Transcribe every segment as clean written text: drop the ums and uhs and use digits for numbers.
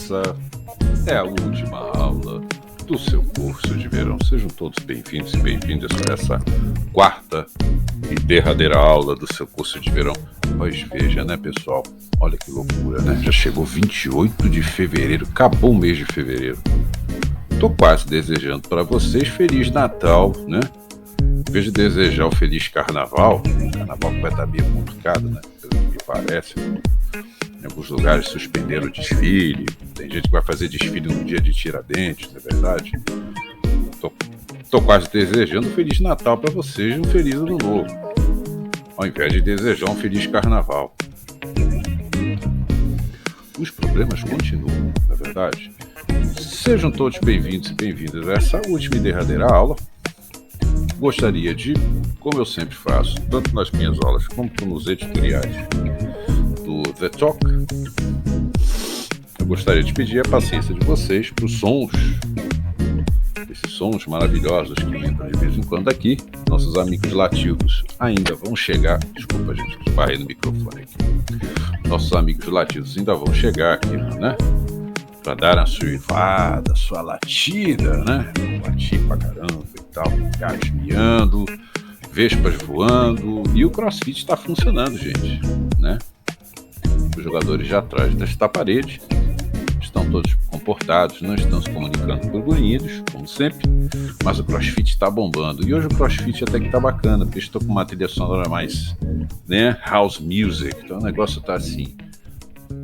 Essa é a última aula do seu curso de verão. Sejam todos bem-vindos e bem-vindas para essa quarta e derradeira aula do seu curso de verão. Pois veja, né, pessoal? Olha que loucura, né? Já chegou 28 de fevereiro, acabou o mês de fevereiro. Tô quase desejando para vocês Feliz Natal, né? Em vez de desejar o Feliz Carnaval, o Carnaval vai estar meio complicado, né? Pelo que me parece. Em alguns lugares suspenderam o desfile, tem gente que vai fazer desfile no dia de Tiradentes, não é verdade? Tô quase desejando um Feliz Natal para vocês e um Feliz Ano Novo, ao invés de desejar um Feliz Carnaval. Os problemas continuam, não é verdade? Sejam todos bem-vindos e bem-vindas a essa última e derradeira aula. Gostaria de, como eu sempre faço, tanto nas minhas aulas como nos editoriais do The Talk, eu gostaria de pedir a paciência de vocês para os sons, esses sons maravilhosos que entram de vez em quando aqui. Nossos amigos latidos ainda vão chegar. Desculpa, gente, esbarrei no microfone aqui. Nossos amigos latidos ainda vão chegar aqui, né? Para dar a sua uivada, a sua latida, né? Latir pra caramba e tal, gatos miando, vespas voando, e o CrossFit está funcionando, gente, né? Os jogadores já atrás desta parede estão todos comportados, não estão se comunicando por grunhidos, como sempre, mas o CrossFit está bombando. E hoje o CrossFit até que tá bacana, porque estou com uma trilha sonora mais, né, house music, então o negócio tá assim,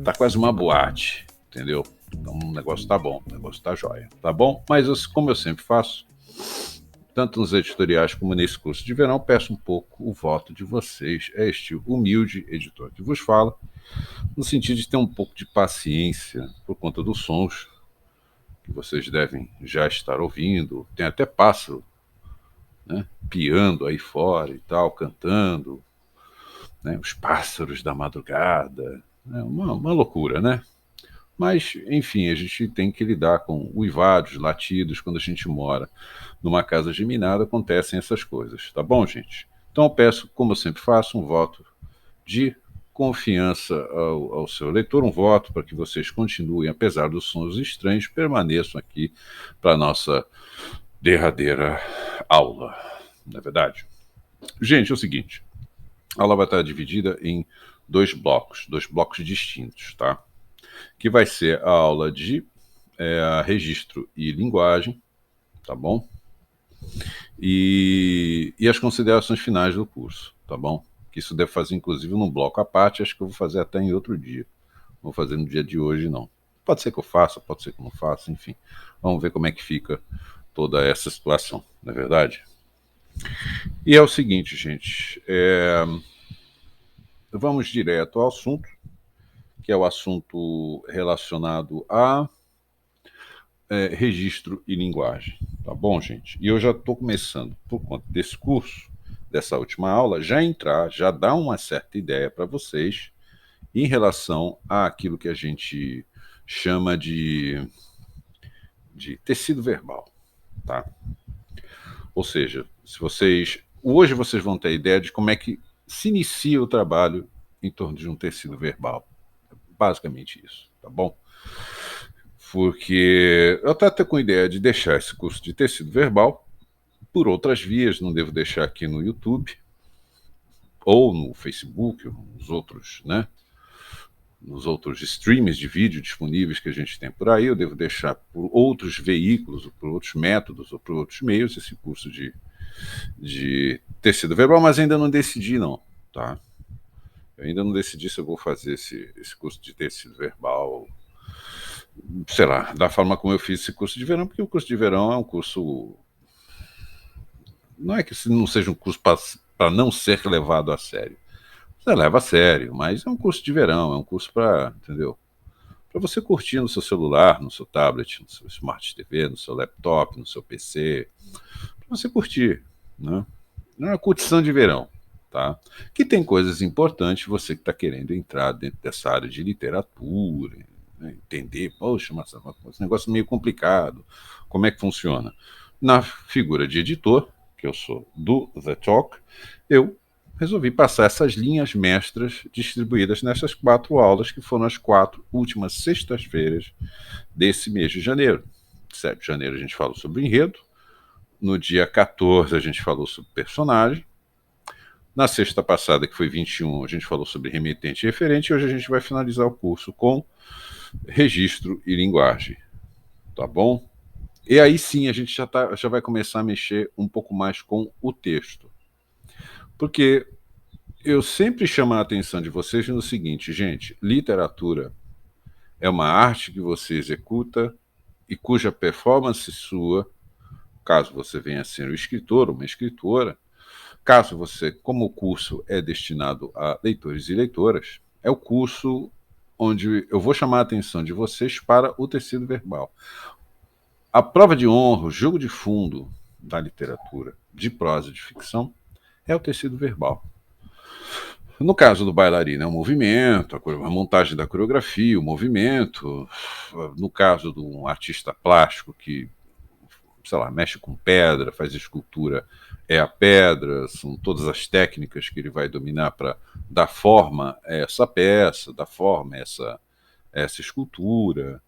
tá quase uma boate, entendeu? Então o negócio tá bom, o negócio tá jóia, tá bom? Mas como eu sempre faço, tanto nos editoriais como nesse curso de verão, peço um pouco o voto de vocês, este humilde editor que vos fala, no sentido de ter um pouco de paciência por conta dos sons que vocês devem já estar ouvindo. Tem até pássaro, né, piando aí fora e tal, cantando, né, os pássaros da madrugada, né, uma loucura, né? Mas, enfim, a gente tem que lidar com uivados, latidos. Quando a gente mora numa casa geminada, acontecem essas coisas, tá bom, gente? Então eu peço, como eu sempre faço, um voto de confiança ao seu leitor, um voto para que vocês continuem, apesar dos sons estranhos, permaneçam aqui para a nossa derradeira aula, não é verdade? Gente, é o seguinte, a aula vai estar dividida em dois blocos distintos, tá? Que vai ser a aula de registro e linguagem, tá bom? E as considerações finais do curso, tá bom? Que isso deve fazer, inclusive, num bloco à parte, acho que eu vou fazer até em outro dia. Não vou fazer no dia de hoje, não. Pode ser que eu faça, pode ser que eu não faça, enfim. Vamos ver como é que fica toda essa situação, não é verdade? E é o seguinte, gente, vamos direto ao assunto, que é o assunto relacionado a registro e linguagem, tá bom, gente? E eu já estou começando, por conta desse curso, dessa última aula, já dar uma certa ideia para vocês em relação àquilo que a gente chama de tecido verbal, tá? Ou seja, hoje vocês vão ter a ideia de como é que se inicia o trabalho em torno de um tecido verbal. Basicamente isso, tá bom? Porque eu até estou com a ideia de deixar esse curso de tecido verbal por outras vias, não devo deixar aqui no YouTube, ou no Facebook, ou nos outros, né? Nos outros streams de vídeo disponíveis que a gente tem por aí, eu devo deixar por outros veículos, ou por outros métodos, ou por outros meios, esse curso de tecido verbal, mas ainda não decidi não, tá? Eu ainda não decidi se eu vou fazer esse curso de tecido verbal, sei lá, da forma como eu fiz esse curso de verão, porque o curso de verão é um curso... Não é que não seja um curso para não ser levado a sério. Você leva a sério, mas é um curso de verão, é um curso para, entendeu? Para você curtir no seu celular, no seu tablet, no seu Smart TV, no seu laptop, no seu PC, para você curtir, né? É uma curtição de verão, tá? Que tem coisas importantes, você que está querendo entrar dentro dessa área de literatura, né? Entender, poxa, mas esse negócio é meio complicado, como é que funciona? Na figura de editor, que eu sou do The Talk, eu resolvi passar essas linhas mestras distribuídas nessas 4 aulas, que foram as 4 últimas sextas-feiras desse mês de janeiro. 7 de janeiro a gente falou sobre o enredo, no dia 14 a gente falou sobre personagem, na sexta passada, que foi 21, a gente falou sobre remetente e referente, e hoje a gente vai finalizar o curso com registro e linguagem. Tá bom? E aí sim a gente já vai começar a mexer um pouco mais com o texto. Porque eu sempre chamo a atenção de vocês no seguinte, gente: literatura é uma arte que você executa e cuja performance sua, caso você venha a ser um escritor ou uma escritora, caso você, como o curso é destinado a leitores e leitoras, é o curso onde eu vou chamar a atenção de vocês para o tecido verbal. A prova de honra, o jogo de fundo da literatura, de prosa e de ficção, é o tecido verbal. No caso do bailarino, é o movimento, a montagem da coreografia, o movimento. No caso de um artista plástico que, sei lá, mexe com pedra, faz escultura, é a pedra, são todas as técnicas que ele vai dominar para dar forma a essa peça, dar forma a essa escultura.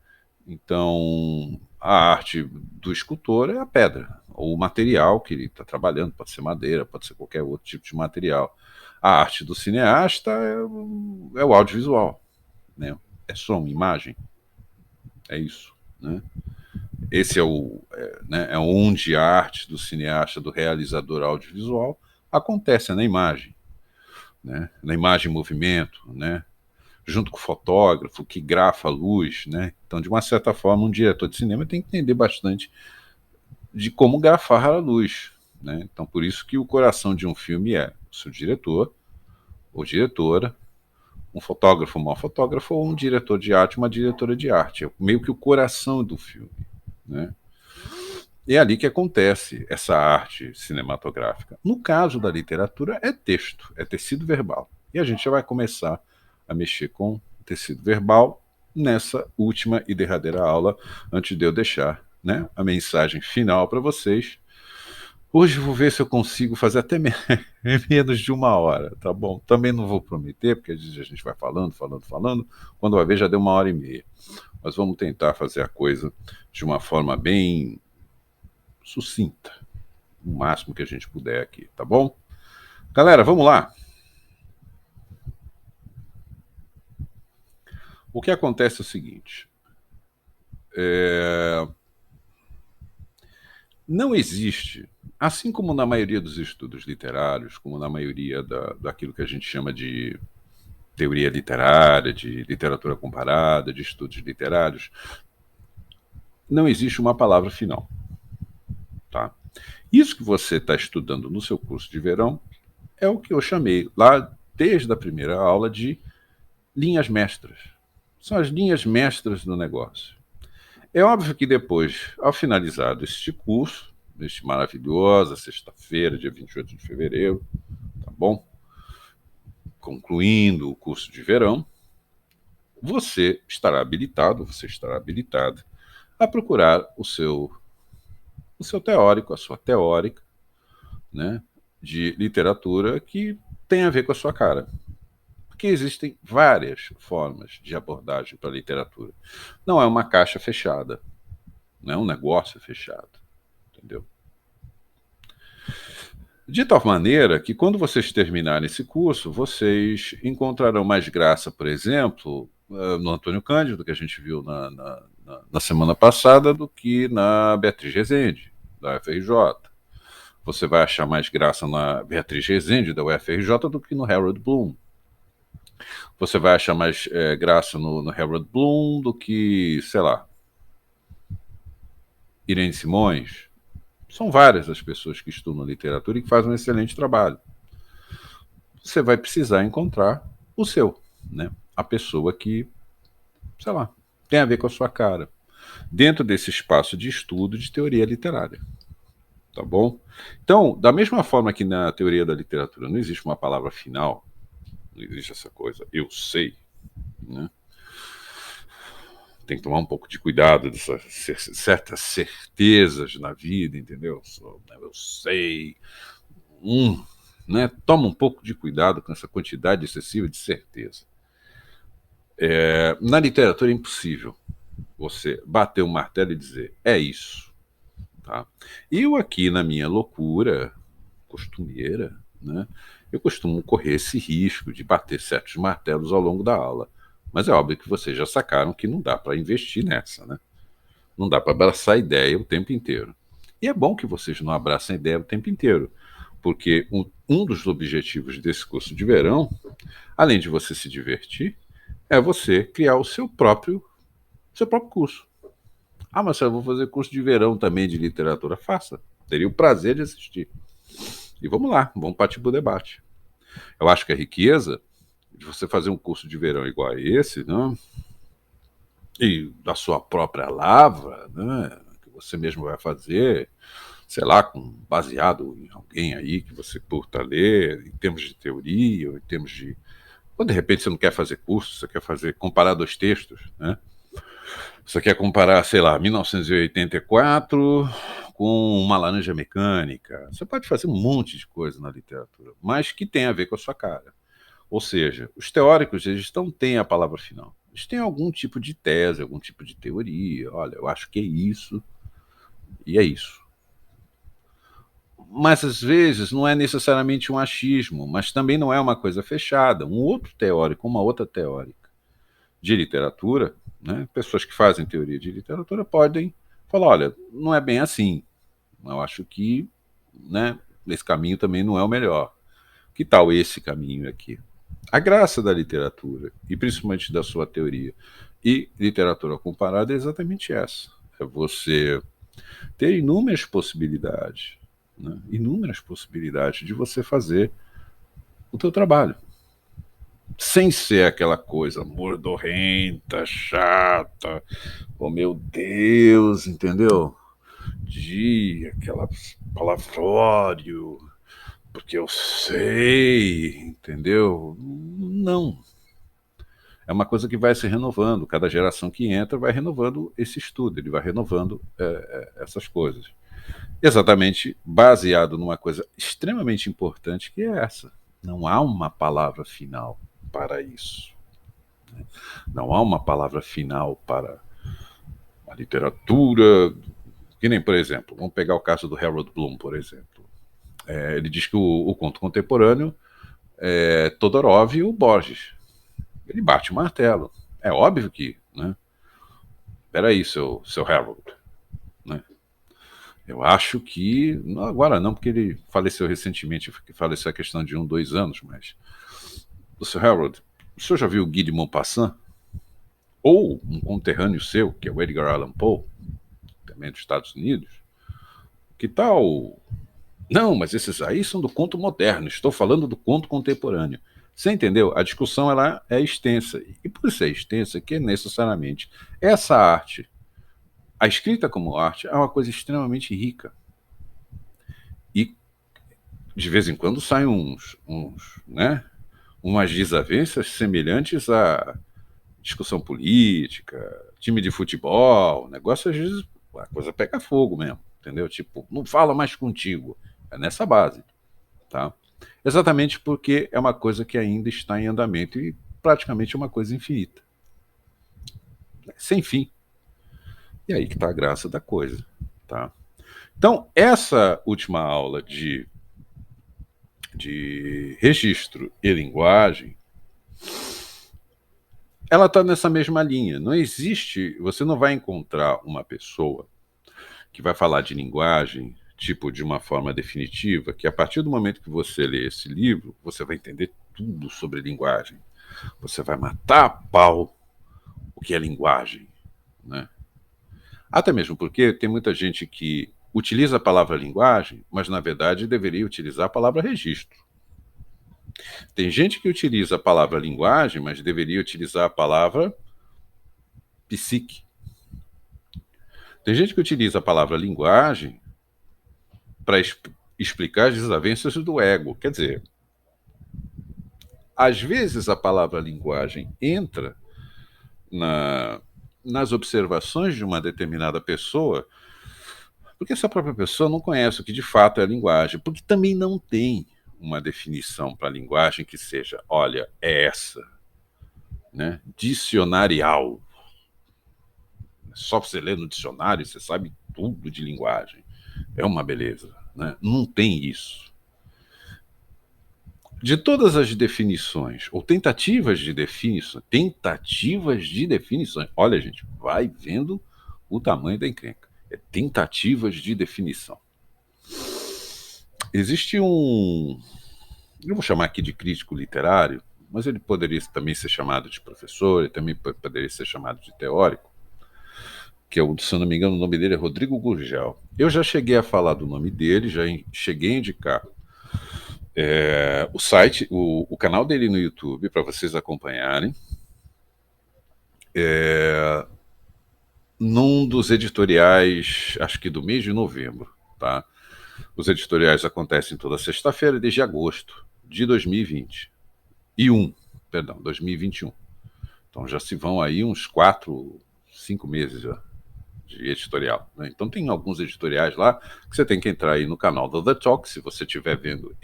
Então, a arte do escultor é a pedra, ou o material que ele está trabalhando, pode ser madeira, pode ser qualquer outro tipo de material. A arte do cineasta é o audiovisual, né? É som, imagem, é isso, né? Esse é onde a arte do cineasta, do realizador audiovisual, acontece na imagem, né? Na imagem em movimento, né? Junto com o fotógrafo que grafa a luz, né? Então, de uma certa forma, um diretor de cinema tem que entender bastante de como grafar a luz, né? Então, por isso que o coração de um filme é o seu diretor ou diretora, um fotógrafo, uma fotógrafa, ou um diretor de arte, uma diretora de arte. É meio que o coração do filme, né? E é ali que acontece essa arte cinematográfica. No caso da literatura, é texto, é tecido verbal. E a gente já vai começar a mexer com tecido verbal nessa última e derradeira aula, antes de eu deixar, né, a mensagem final para vocês. Hoje eu vou ver se eu consigo fazer até menos de 1 hora, tá bom? Também não vou prometer, porque a gente vai falando. Quando vai ver, já deu 1 hora e meia. Mas vamos tentar fazer a coisa de uma forma bem sucinta, o máximo que a gente puder aqui, tá bom? Galera, vamos lá. O que acontece é o seguinte: não existe, assim como na maioria dos estudos literários, como na maioria daquilo que a gente chama de teoria literária, de literatura comparada, de estudos literários, não existe uma palavra final, tá? Isso que você está estudando no seu curso de verão é o que eu chamei lá desde a primeira aula de linhas mestras. São as linhas mestras do negócio. É óbvio que depois, ao finalizado este curso, neste maravilhosa sexta-feira, dia 28 de fevereiro, tá bom? Concluindo o curso de verão, você estará habilitado, você estará habilitada a procurar o seu teórico, a sua teórica, né, de literatura que tem a ver com a sua cara. Porque existem várias formas de abordagem para a literatura. Não é uma caixa fechada, não é um negócio fechado, entendeu? De tal maneira que, quando vocês terminarem esse curso, vocês encontrarão mais graça, por exemplo, no Antônio Cândido, que a gente viu na semana passada, do que na Beatriz Rezende, da UFRJ. Você vai achar mais graça na Beatriz Rezende, da UFRJ, do que no Harold Bloom. Você vai achar mais graça no Harold Bloom do que, sei lá, Irene Simões. São várias as pessoas que estudam literatura e que fazem um excelente trabalho. Você vai precisar encontrar o seu, né? A pessoa que, sei lá, tem a ver com a sua cara, dentro desse espaço de estudo de teoria literária. Tá bom? Então, da mesma forma que na teoria da literatura não existe uma palavra final, não existe essa coisa, eu sei, né? Tem que tomar um pouco de cuidado dessas certas certezas na vida, entendeu? Eu sei. né? Toma um pouco de cuidado com essa quantidade excessiva de certeza. Na literatura é impossível você bater o martelo e dizer é isso. Tá? E eu aqui, na minha loucura costumeira, né, eu costumo correr esse risco de bater certos martelos ao longo da aula. Mas é óbvio que vocês já sacaram que não dá para investir nessa, né? Não dá para abraçar a ideia o tempo inteiro. E é bom que vocês não abracem a ideia o tempo inteiro, porque um dos objetivos desse curso de verão, além de você se divertir, é você criar o seu próprio curso. Ah, mas eu vou fazer curso de verão também de literatura. Faça. Teria o prazer de assistir. E vamos lá, vamos partir para o debate. Eu acho que a riqueza de você fazer um curso de verão igual a esse, né? E da sua própria lavra, né? Que você mesmo vai fazer, sei lá, baseado em alguém aí que você curta ler, em termos de teoria, ou em termos de. Ou de repente você não quer fazer curso, você quer comparar dois textos, né? Você quer comparar, sei lá, 1984 com Uma Laranja Mecânica. Você pode fazer um monte de coisa na literatura, mas que tem a ver com a sua cara. Ou seja, os teóricos, eles não têm a palavra final. Eles têm algum tipo de tese, algum tipo de teoria. Olha, eu acho que é isso, e é isso. Mas às vezes não é necessariamente um achismo, mas também não é uma coisa fechada. Um outro teórico, uma outra teórica de literatura, né, pessoas que fazem teoria de literatura podem falar, olha, não é bem assim. Eu acho que, né, esse caminho também não é o melhor. Que tal esse caminho aqui? A graça da literatura, e principalmente da sua teoria, e literatura comparada é exatamente essa. É você ter inúmeras possibilidades, né? Inúmeras possibilidades de você fazer o teu trabalho. Sem ser aquela coisa mordorrenta, chata, oh meu Deus, entendeu? De aquela palavrório, porque eu sei, entendeu? Não. É uma coisa que vai se renovando. Cada geração que entra vai renovando esse estudo, ele vai renovando essas coisas. Exatamente baseado numa coisa extremamente importante que é essa. Não há uma palavra final para isso. Não há uma palavra final para a literatura. Que nem, por exemplo, vamos pegar o caso do Harold Bloom, por exemplo. Ele diz que o conto contemporâneo é Todorov e o Borges. Ele bate o martelo. É óbvio que, né? Peraí, seu Harold, né? Eu acho que. Agora não, porque ele faleceu recentemente, faleceu a questão de 2 anos, mas. O seu Harold, o senhor já viu o Guy de Maupassant? Ou um conterrâneo seu, que é o Edgar Allan Poe, também dos Estados Unidos? Que tal. Não, mas esses aí são do conto moderno, estou falando do conto contemporâneo. Você entendeu? A discussão ela é extensa. E por ser extensa, que necessariamente essa arte, a escrita como arte, é uma coisa extremamente rica. E de vez em quando saem né, umas desavenças semelhantes à discussão política, time de futebol, negócio às vezes a coisa pega fogo mesmo, entendeu? Tipo, não fala mais contigo. É nessa base, tá? Exatamente porque é uma coisa que ainda está em andamento e praticamente é uma coisa infinita. Sem fim. E aí que está a graça da coisa, tá? Então, essa última aula de registro e linguagem, ela está nessa mesma linha. Não existe, você não vai encontrar uma pessoa que vai falar de linguagem, tipo, de uma forma definitiva, que a partir do momento que você lê esse livro, você vai entender tudo sobre linguagem. Você vai matar a pau o que é linguagem, né? Até mesmo porque tem muita gente que utiliza a palavra linguagem, mas na verdade deveria utilizar a palavra registro. Tem gente que utiliza a palavra linguagem, mas deveria utilizar a palavra psique. Tem gente que utiliza a palavra linguagem para explicar as desavenças do ego. Quer dizer, às vezes a palavra linguagem entra nas observações de uma determinada pessoa, porque essa própria pessoa não conhece o que de fato é a linguagem, porque também não tem uma definição para a linguagem que seja, olha, é essa, né? Dicionarial. Só você ler no dicionário, você sabe tudo de linguagem. É uma beleza, né? Não tem isso. De todas as definições, ou tentativas de definições, olha, gente, vai vendo o tamanho da encrenca. É tentativas de definição. Existe um, eu vou chamar aqui de crítico literário, mas ele poderia também ser chamado de professor, ele também poderia ser chamado de teórico, que é o, se eu não me engano, o nome dele é Rodrigo Gurgel. Eu já cheguei a falar do nome dele, já cheguei a indicar o site, o canal dele no YouTube, para vocês acompanharem. Num dos editoriais, acho que do mês de novembro, tá? Os editoriais acontecem toda sexta-feira desde agosto de 2020. Perdão, 2021. Então já se vão aí uns 4, 5 meses já de editorial, né? Então tem alguns editoriais lá que você tem que entrar aí no canal do The Talk. Se você estiver vendo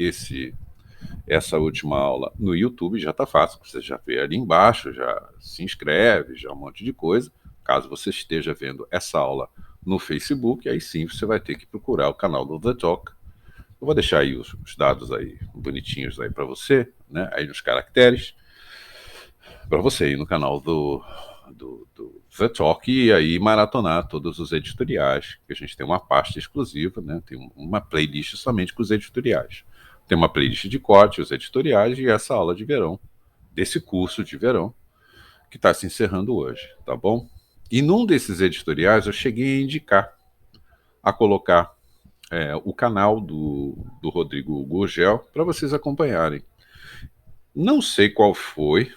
essa última aula no YouTube, já está fácil. Você já vê ali embaixo, já se inscreve, já um monte de coisa. Caso você esteja vendo essa aula no Facebook, aí sim você vai ter que procurar o canal do The Talk. Eu vou deixar aí os dados aí bonitinhos aí para você, né? Aí nos caracteres, para você ir no canal do The Talk e aí maratonar todos os editoriais, que a gente tem uma pasta exclusiva, né? Tem uma playlist somente com os editoriais. Tem uma playlist de corte, os editoriais e essa aula de verão, desse curso de verão, que está se encerrando hoje, tá bom? E num desses editoriais eu cheguei a indicar, a colocar o canal do Rodrigo Gurgel para vocês acompanharem. Não sei qual foi,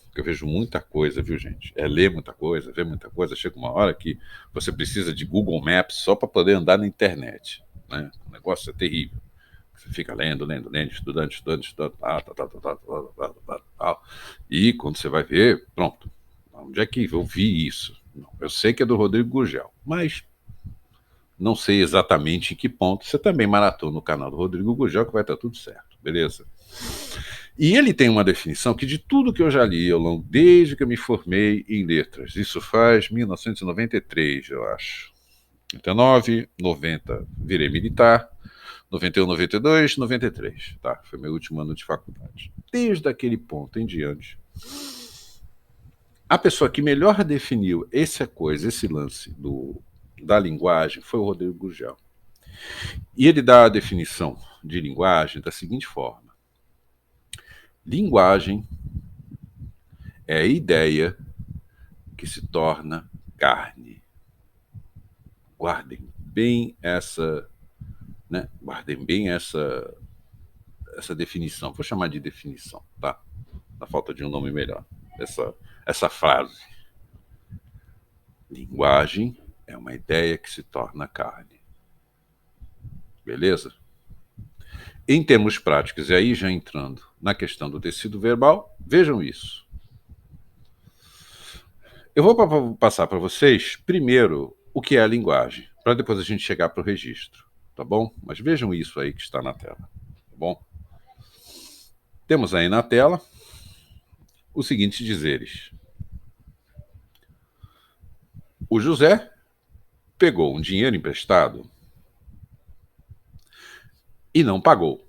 porque eu vejo muita coisa, viu, gente? É ler muita coisa, ver muita coisa. Chega uma hora que você precisa de Google Maps só para poder andar na internet, né? O negócio é terrível. Você fica lendo, estudando, e quando você vai ver, pronto. Onde é que eu vi isso? Não, eu sei que é do Rodrigo Gurgel, mas não sei exatamente em que ponto. Você também maratona no canal do Rodrigo Gurgel que vai estar tudo certo, beleza? E ele tem uma definição que de tudo que eu já li ao longo, desde que eu me formei em letras, isso faz 1993, eu acho. 89, 90, virei militar, 91, 92, 93, tá? Foi meu último ano de faculdade. Desde aquele ponto em diante, a pessoa que melhor definiu essa coisa, esse lance da linguagem, foi o Rodrigo Gurgel. E ele dá a definição de linguagem da seguinte forma: linguagem é a ideia que se torna carne. Guardem bem essa, né? Guardem bem essa definição. Vou chamar de definição, tá? Na falta de um nome melhor. Essa frase. Linguagem é uma ideia que se torna carne. Beleza? Em termos práticos, e aí já entrando na questão do tecido verbal, vejam isso. Eu vou passar para vocês, primeiro, o que é a linguagem, para depois a gente chegar para o registro, tá bom? Mas vejam isso aí que está na tela, tá bom? Temos aí na tela os seguintes dizeres. O José pegou um dinheiro emprestado e não pagou.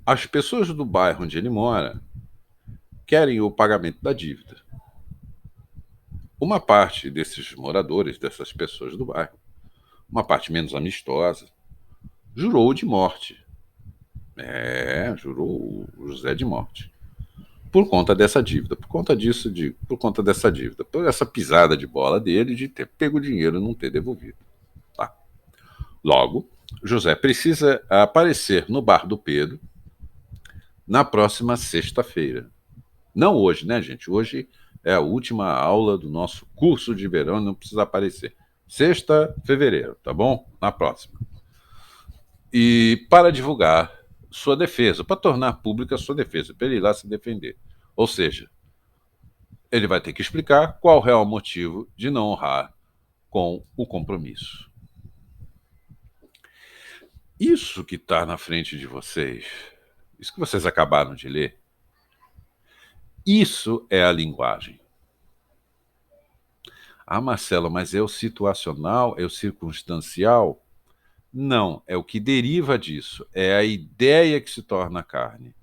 As pessoas do bairro onde ele mora querem o pagamento da dívida. Uma parte desses moradores, dessas pessoas do bairro, uma parte menos amistosa, jurou de morte. Jurou o José de morte. Por conta dessa dívida, por conta dessa dívida, por essa pisada de bola dele de ter pego o dinheiro e não ter devolvido. Tá? Logo, José precisa aparecer no bar do Pedro na próxima sexta-feira. Não hoje, né, gente? Hoje é a última aula do nosso curso de verão, não precisa aparecer. Sexta, fevereiro, tá bom? Na próxima. E para divulgar sua defesa, para tornar pública a sua defesa, para ele ir lá se defender. Ou seja, ele vai ter que explicar qual é o motivo de não honrar com o compromisso. Isso que está na frente de vocês, isso que vocês acabaram de ler, isso é a linguagem. Ah, Marcelo, mas é o situacional, é o circunstancial? Não, é o que deriva disso. É a ideia que se torna carne.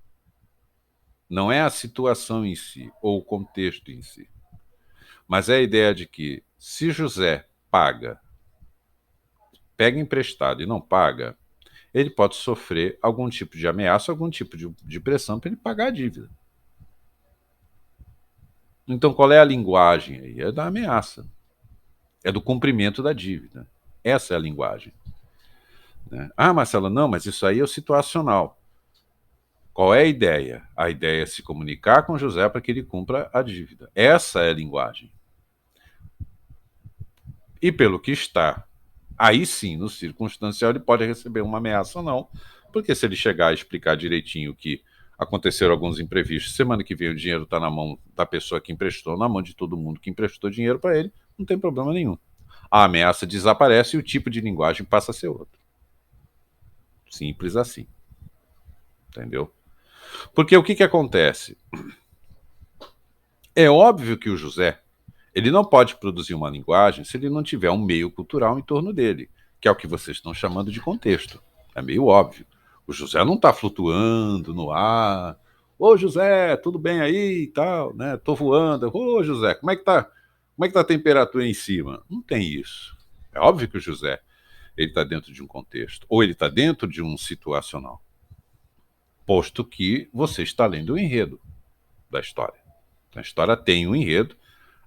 Não é a situação em si, ou o contexto em si. Mas é a ideia de que, se José pega emprestado e não paga, ele pode sofrer algum tipo de ameaça, algum tipo de pressão para ele pagar a dívida. Então, qual é a linguagem aí? É da ameaça. É do cumprimento da dívida. Essa é a linguagem. Né? Ah, Marcelo, não, mas isso aí é o situacional. Qual é a ideia? A ideia é se comunicar com José para que ele cumpra a dívida. Essa é a linguagem. E pelo que está, aí sim, no circunstancial, ele pode receber uma ameaça ou não, porque se ele chegar a explicar direitinho que aconteceram alguns imprevistos, semana que vem o dinheiro está na mão da pessoa que emprestou, na mão de todo mundo que emprestou dinheiro para ele, não tem problema nenhum. A ameaça desaparece e o tipo de linguagem passa a ser outro. Simples assim. Entendeu? Porque o que acontece? É óbvio que o José, ele não pode produzir uma linguagem se ele não tiver um meio cultural em torno dele, que é o que vocês estão chamando de contexto. É meio óbvio. O José não está flutuando no ar. Ô José, tudo bem aí e tal, né? Tô voando. Ô José, como é que tá? Como é que tá a temperatura em cima? Não tem isso. É óbvio que o José, ele está dentro de um contexto, ou ele está dentro de um situacional, posto que você está lendo o enredo da história. A história tem um enredo,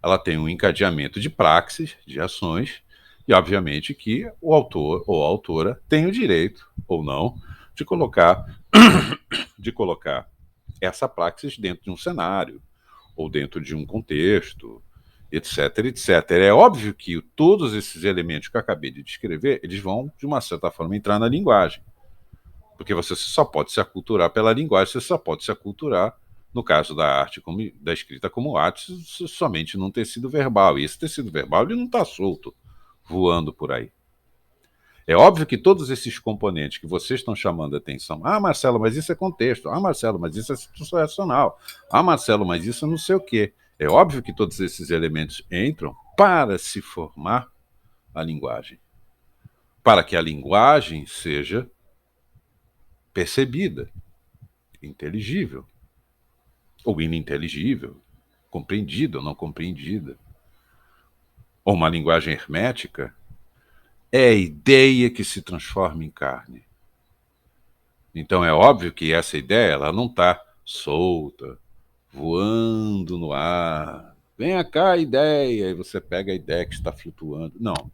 ela tem um encadeamento de praxis, de ações, e obviamente que o autor ou a autora tem o direito, ou não, de colocar, de colocar essa praxis dentro de um cenário, ou dentro de um contexto, etc, etc. É óbvio que todos esses elementos que eu acabei de descrever, eles vão, de uma certa forma, entrar na linguagem. Porque você só pode se aculturar pela linguagem, você só pode se aculturar, no caso da arte, da escrita como arte, somente num tecido verbal. E esse tecido verbal ele não está solto, voando por aí. É óbvio que todos esses componentes que vocês estão chamando a atenção, ah, Marcelo, mas isso é contexto, ah, Marcelo, mas isso é situacional, ah, Marcelo, mas isso é não sei o quê. É óbvio que todos esses elementos entram para se formar a linguagem, para que a linguagem seja percebida, inteligível, ou ininteligível, compreendida ou não compreendida, ou uma linguagem hermética, é a ideia que se transforma em carne. Então é óbvio que essa ideia ela não está solta, voando no ar. Venha cá, ideia, e você pega a ideia que está flutuando. Não.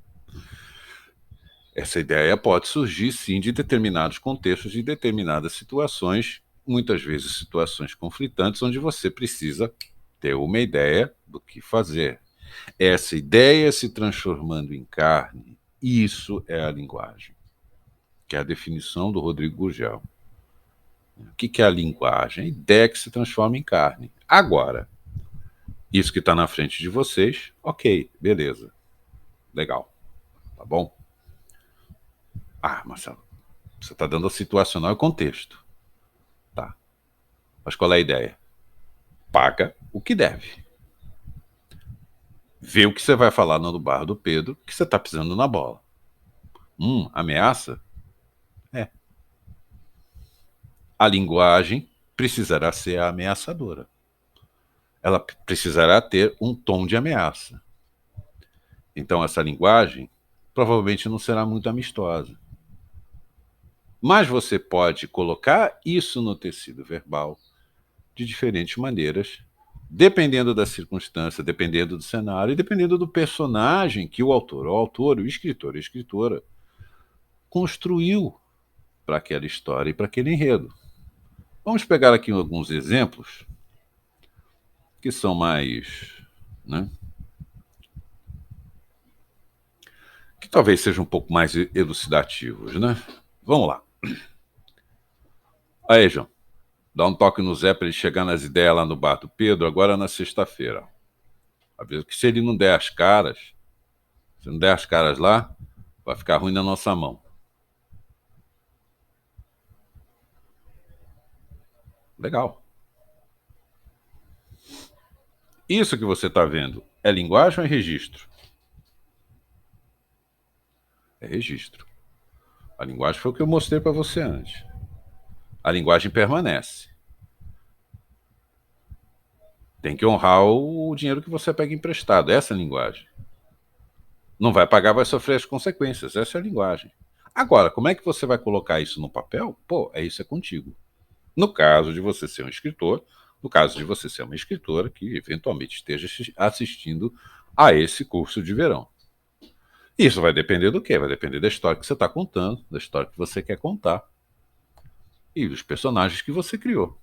Essa ideia pode surgir, sim, de determinados contextos, de determinadas situações, muitas vezes situações conflitantes, onde você precisa ter uma ideia do que fazer. Essa ideia se transformando em carne, isso é a linguagem, que é a definição do Rodrigo Gurgel. O que é a linguagem? A ideia que se transforma em carne. Agora, isso que está na frente de vocês, ok, beleza, legal, tá bom? Ah, Marcelo, você está dando a situacional e contexto. Tá. Mas qual é a ideia? Paga o que deve. Vê o que você vai falar no bar do Pedro, que você está pisando na bola. Ameaça? É. A linguagem precisará ser ameaçadora. Ela precisará ter um tom de ameaça. Então, essa linguagem provavelmente não será muito amistosa. Mas você pode colocar isso no tecido verbal de diferentes maneiras, dependendo da circunstância, dependendo do cenário e dependendo do personagem que o autor, o escritor, a escritora construiu para aquela história e para aquele enredo. Vamos pegar aqui alguns exemplos que são mais, né, que talvez sejam um pouco mais elucidativos, né? Vamos lá. Aí, João, dá um toque no Zé para ele chegar nas ideias lá no bar do Pedro, agora na sexta-feira. Avisa que se ele não der as caras, se não der as caras lá, vai ficar ruim na nossa mão. Legal. Isso que você está vendo é linguagem ou é registro? É registro. A linguagem foi o que eu mostrei para você antes. A linguagem permanece. Tem que honrar o dinheiro que você pega emprestado. Essa é a linguagem. Não vai pagar, vai sofrer as consequências. Essa é a linguagem. Agora, como é que você vai colocar isso no papel? Pô, isso é contigo. No caso de você ser um escritor, no caso de você ser uma escritora que eventualmente esteja assistindo a esse curso de verão. Isso vai depender do quê? Vai depender da história que você está contando, da história que você quer contar e dos personagens que você criou.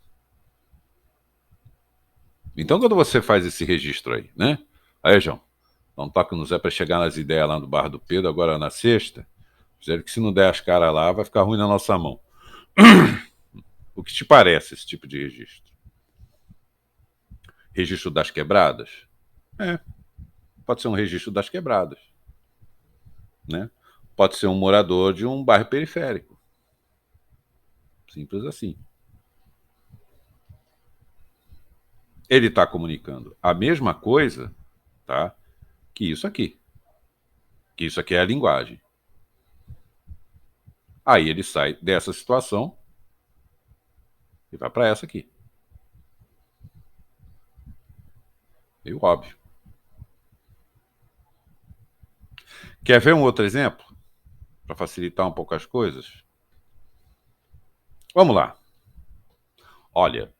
Então, quando você faz esse registro aí, né? Aí, João, dá um toque no Zé para chegar nas ideias lá no bar do Pedro, agora na sexta. Dizer que se não der as caras lá, vai ficar ruim na nossa mão. O que te parece esse tipo de registro? Registro das quebradas? É, pode ser um registro das quebradas, né? Pode ser um morador de um bairro periférico. Simples assim. Ele está comunicando a mesma coisa, tá? Que isso aqui. Que isso aqui é a linguagem. Aí ele sai dessa situação e vai para essa aqui. Meio óbvio. Quer ver um outro exemplo? Para facilitar um pouco as coisas? Vamos lá. Olha,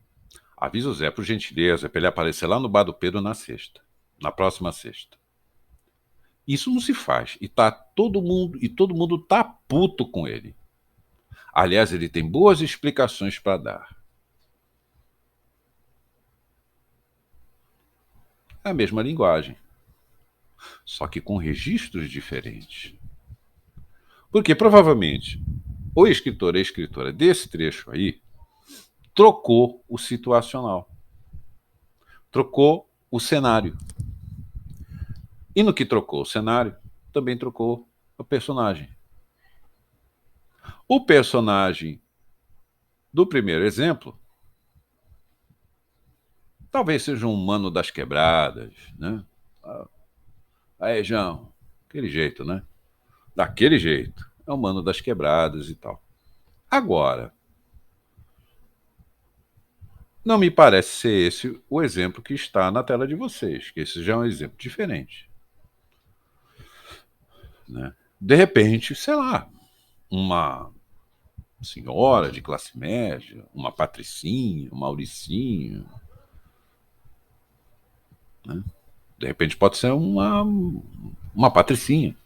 avisa o Zé, por gentileza, para ele aparecer lá no bar do Pedro na sexta. Na próxima sexta. Isso não se faz. E todo mundo tá puto com ele. Aliás, ele tem boas explicações para dar. É a mesma linguagem, só que com registros diferentes. Porque provavelmente o escritor e a escritora desse trecho aí trocou o situacional, trocou o cenário. E no que trocou o cenário, também trocou o personagem. O personagem do primeiro exemplo talvez seja um mano das quebradas, né? Aí, João, aquele jeito, né? Daquele jeito. É o mano das quebradas e tal. Agora, não me parece ser esse o exemplo que está na tela de vocês, que esse já é um exemplo diferente, né? De repente, sei lá, uma senhora de classe média, uma patricinha, um Mauricinho, né? De repente pode ser uma patricinha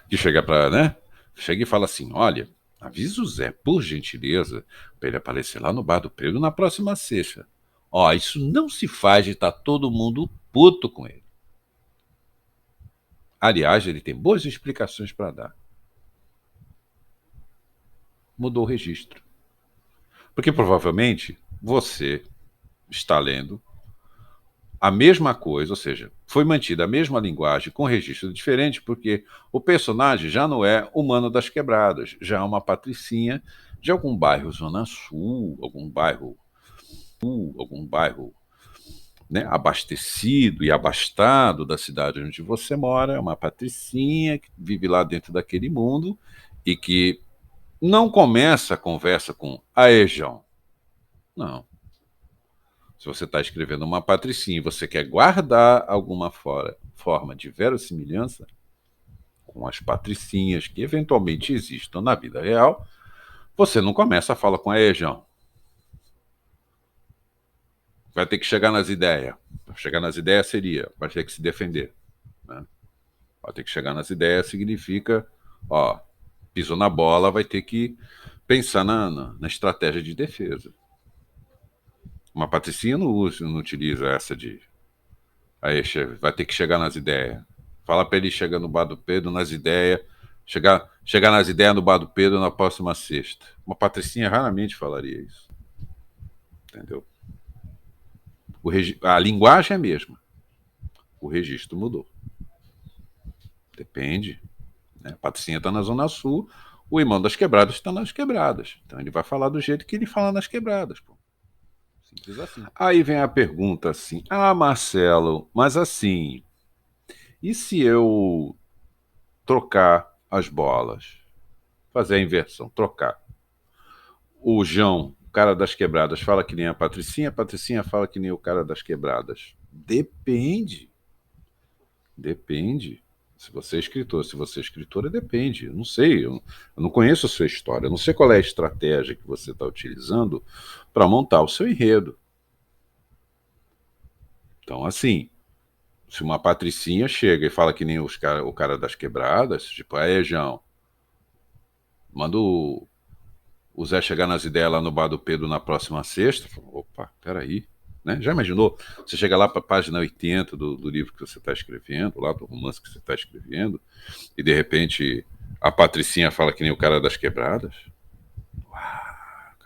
que chega para, né? Chega e fala assim: olha, avisa o Zé, por gentileza, para ele aparecer lá no bar do Pedro na próxima sexta. Ó, isso não se faz de estar todo mundo puto com ele. Aliás, ele tem boas explicações para dar. Mudou o registro. Porque provavelmente você está lendo a mesma coisa, ou seja, foi mantida a mesma linguagem com registro diferente, porque o personagem já não é o Mano das Quebradas, já é uma patricinha de algum bairro Zona Sul, algum bairro, né, abastecido e abastado da cidade onde você mora, é uma patricinha que vive lá dentro daquele mundo e que não começa a conversa com "Aê, João". Não. Se você está escrevendo uma patricinha e você quer guardar alguma forma de verossimilhança com as patricinhas que eventualmente existam na vida real, você não começa a fala com "Aê, João". Vai ter que chegar nas ideias. Chegar nas ideias seria, vai ter que se defender, né? Vai ter que chegar nas ideias significa, ó, pisou na bola, vai ter que pensar na estratégia de defesa. Uma patricinha não utiliza essa de aí, chefe, vai ter que chegar nas ideias. Fala pra ele chegar no bar do Pedro nas ideias. Chegar nas ideias no bar do Pedro na próxima sexta. Uma patricinha raramente falaria isso. Entendeu? A linguagem é a mesma. O registro mudou. Depende. Né? A patricinha está na Zona Sul, o irmão das quebradas está nas quebradas. Então ele vai falar do jeito que ele fala nas quebradas. Pô. Simples assim. Aí vem a pergunta assim: ah, Marcelo, mas assim, e se eu trocar as bolas? Fazer a inversão, trocar. O João, o cara das quebradas, fala que nem a Patricinha fala que nem o cara das quebradas. Depende. Depende. Se você é escritor, se você é escritora, depende. Eu não sei, eu não conheço a sua história, eu não sei qual é a estratégia que você está utilizando para montar o seu enredo. Então, assim, se uma patricinha chega e fala que nem o cara das quebradas, tipo, aí, João, manda o Zé chegar nas ideias lá no bar do Pedro na próxima sexta. Opa, peraí. Né? Já imaginou? Você chega lá para a página 80 do livro que você está escrevendo, lá do romance que você está escrevendo, e de repente a Patricinha fala que nem o cara das quebradas?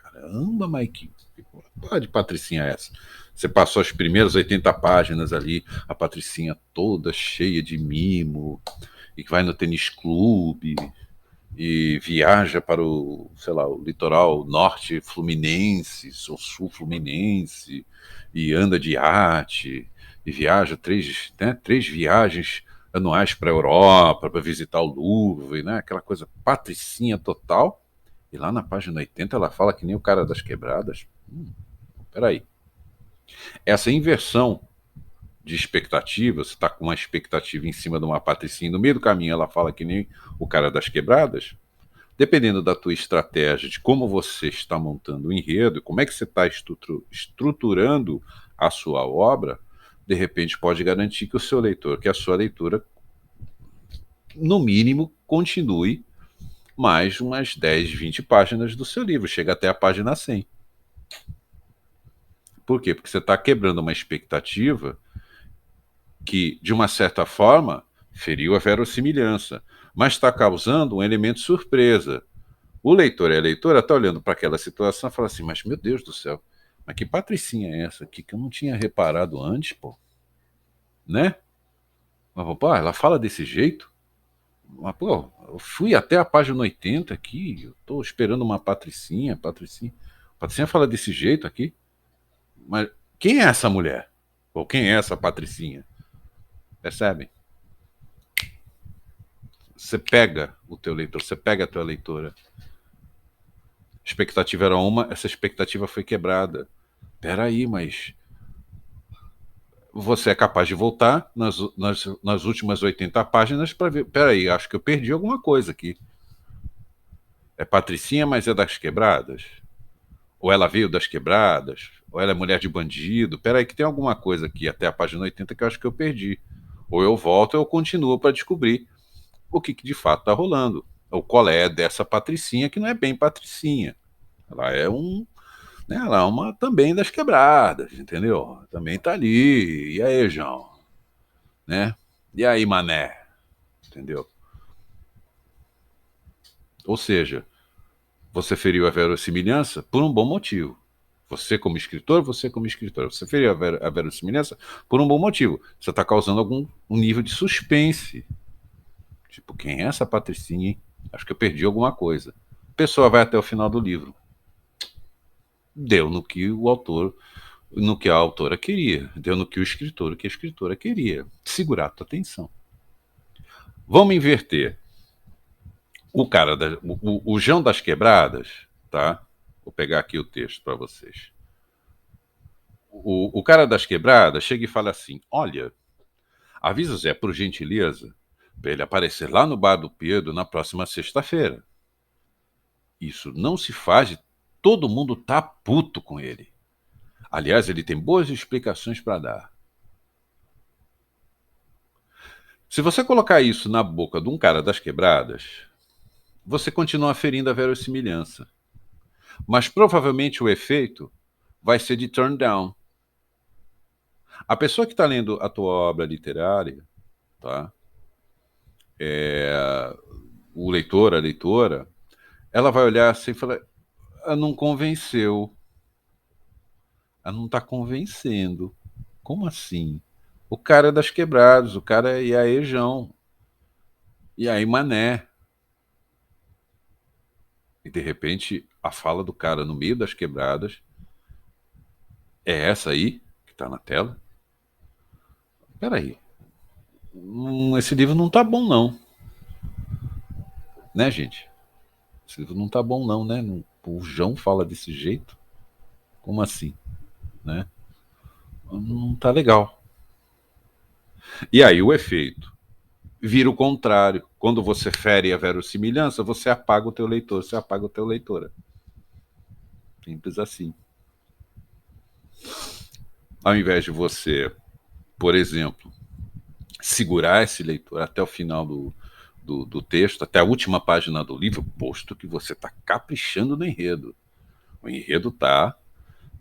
Caramba, Mike, que porra de Patricinha é essa? Você passou as primeiras 80 páginas ali, a Patricinha toda cheia de mimo, e que vai no tênis clube, e viaja para o, sei lá, o litoral norte fluminense, ou sul fluminense, e anda de iate, e viaja três viagens anuais para a Europa, para visitar o Louvre, né? Aquela coisa patricinha total. E lá na página 80 ela fala que nem o cara das quebradas. Peraí. Essa inversão de expectativa, você está com uma expectativa em cima de uma patricinha, no meio do caminho ela fala que nem o cara das quebradas, dependendo da tua estratégia, de como você está montando o enredo, como é que você está estruturando a sua obra, de repente pode garantir que o seu leitor, que a sua leitura, no mínimo, continue mais umas 10, 20 páginas do seu livro, chega até a página 100. Por quê? Porque você está quebrando uma expectativa que, de uma certa forma, feriu a verossimilhança, mas está causando um elemento surpresa. O leitor e a leitora estão olhando para aquela situação e falam assim, mas meu Deus do céu, mas que patricinha é essa aqui que eu não tinha reparado antes, pô? Né? Mas, pô, ela fala desse jeito? Mas, pô, eu fui até a página 80 aqui, eu tô esperando uma patricinha, patricinha. Patricinha fala desse jeito aqui? Mas quem é essa mulher? Ou quem é essa patricinha? Percebem? Você pega o teu leitor, você pega a tua leitora. A expectativa era uma, essa expectativa foi quebrada. Peraí, mas você é capaz de voltar nas últimas 80 páginas para ver. Peraí, acho que eu perdi alguma coisa aqui. É Patricinha, mas é das quebradas? Ou ela veio das quebradas? Ou ela é mulher de bandido? Peraí, que tem alguma coisa aqui até a página 80 que eu acho que eu perdi. Ou eu volto ou eu continuo para descobrir o que de fato está rolando. Ou qual é dessa Patricinha que não é bem Patricinha. Ela é um. Né, ela é uma também das quebradas, entendeu? Também tá ali. E aí, João? Né? E aí, mané? Entendeu? Ou seja, você feriu a verossimilhança por um bom motivo. Você como escritor, você feriu a verossimilhança por um bom motivo. Você está causando algum um nível de suspense. Tipo, quem é essa patricinha, hein? Acho que eu perdi alguma coisa. A pessoa vai até o final do livro. Deu no que o autor, no que a autora queria. Deu no que o escritor, o que a escritora queria. Segurar a tua atenção. Vamos inverter. O João das Quebradas, tá? Vou pegar aqui o texto para vocês. O cara das quebradas chega e fala assim: olha, avisa o Zé, por gentileza, para ele aparecer lá no bar do Pedro na próxima sexta-feira. Isso não se faz, todo mundo tá puto com ele. Aliás, ele tem boas explicações para dar. Se você colocar isso na boca de um cara das quebradas, você continua ferindo a verossimilhança. Mas provavelmente o efeito vai ser de turn down. A pessoa que está lendo a tua obra literária, tá? O leitor, a leitora, ela vai olhar assim e falar: ah, não convenceu, ah, não está convencendo. Como assim? O cara é das quebradas, o cara é Iaejão, e aí Mané. E de repente a fala do cara no meio das quebradas É essa aí que está na tela? Peraí. Esse livro não tá bom, não. Né, gente? Esse livro não tá bom, não, né? O João fala desse jeito. Como assim? Né? Não tá legal. E aí o efeito vira o contrário. Quando você fere a verossimilhança, você apaga o teu leitor, você apaga o teu leitora. Simples assim. Ao invés de você, por exemplo, segurar esse leitor até o final do texto, até a última página do livro, posto que você está caprichando no enredo. O enredo tá,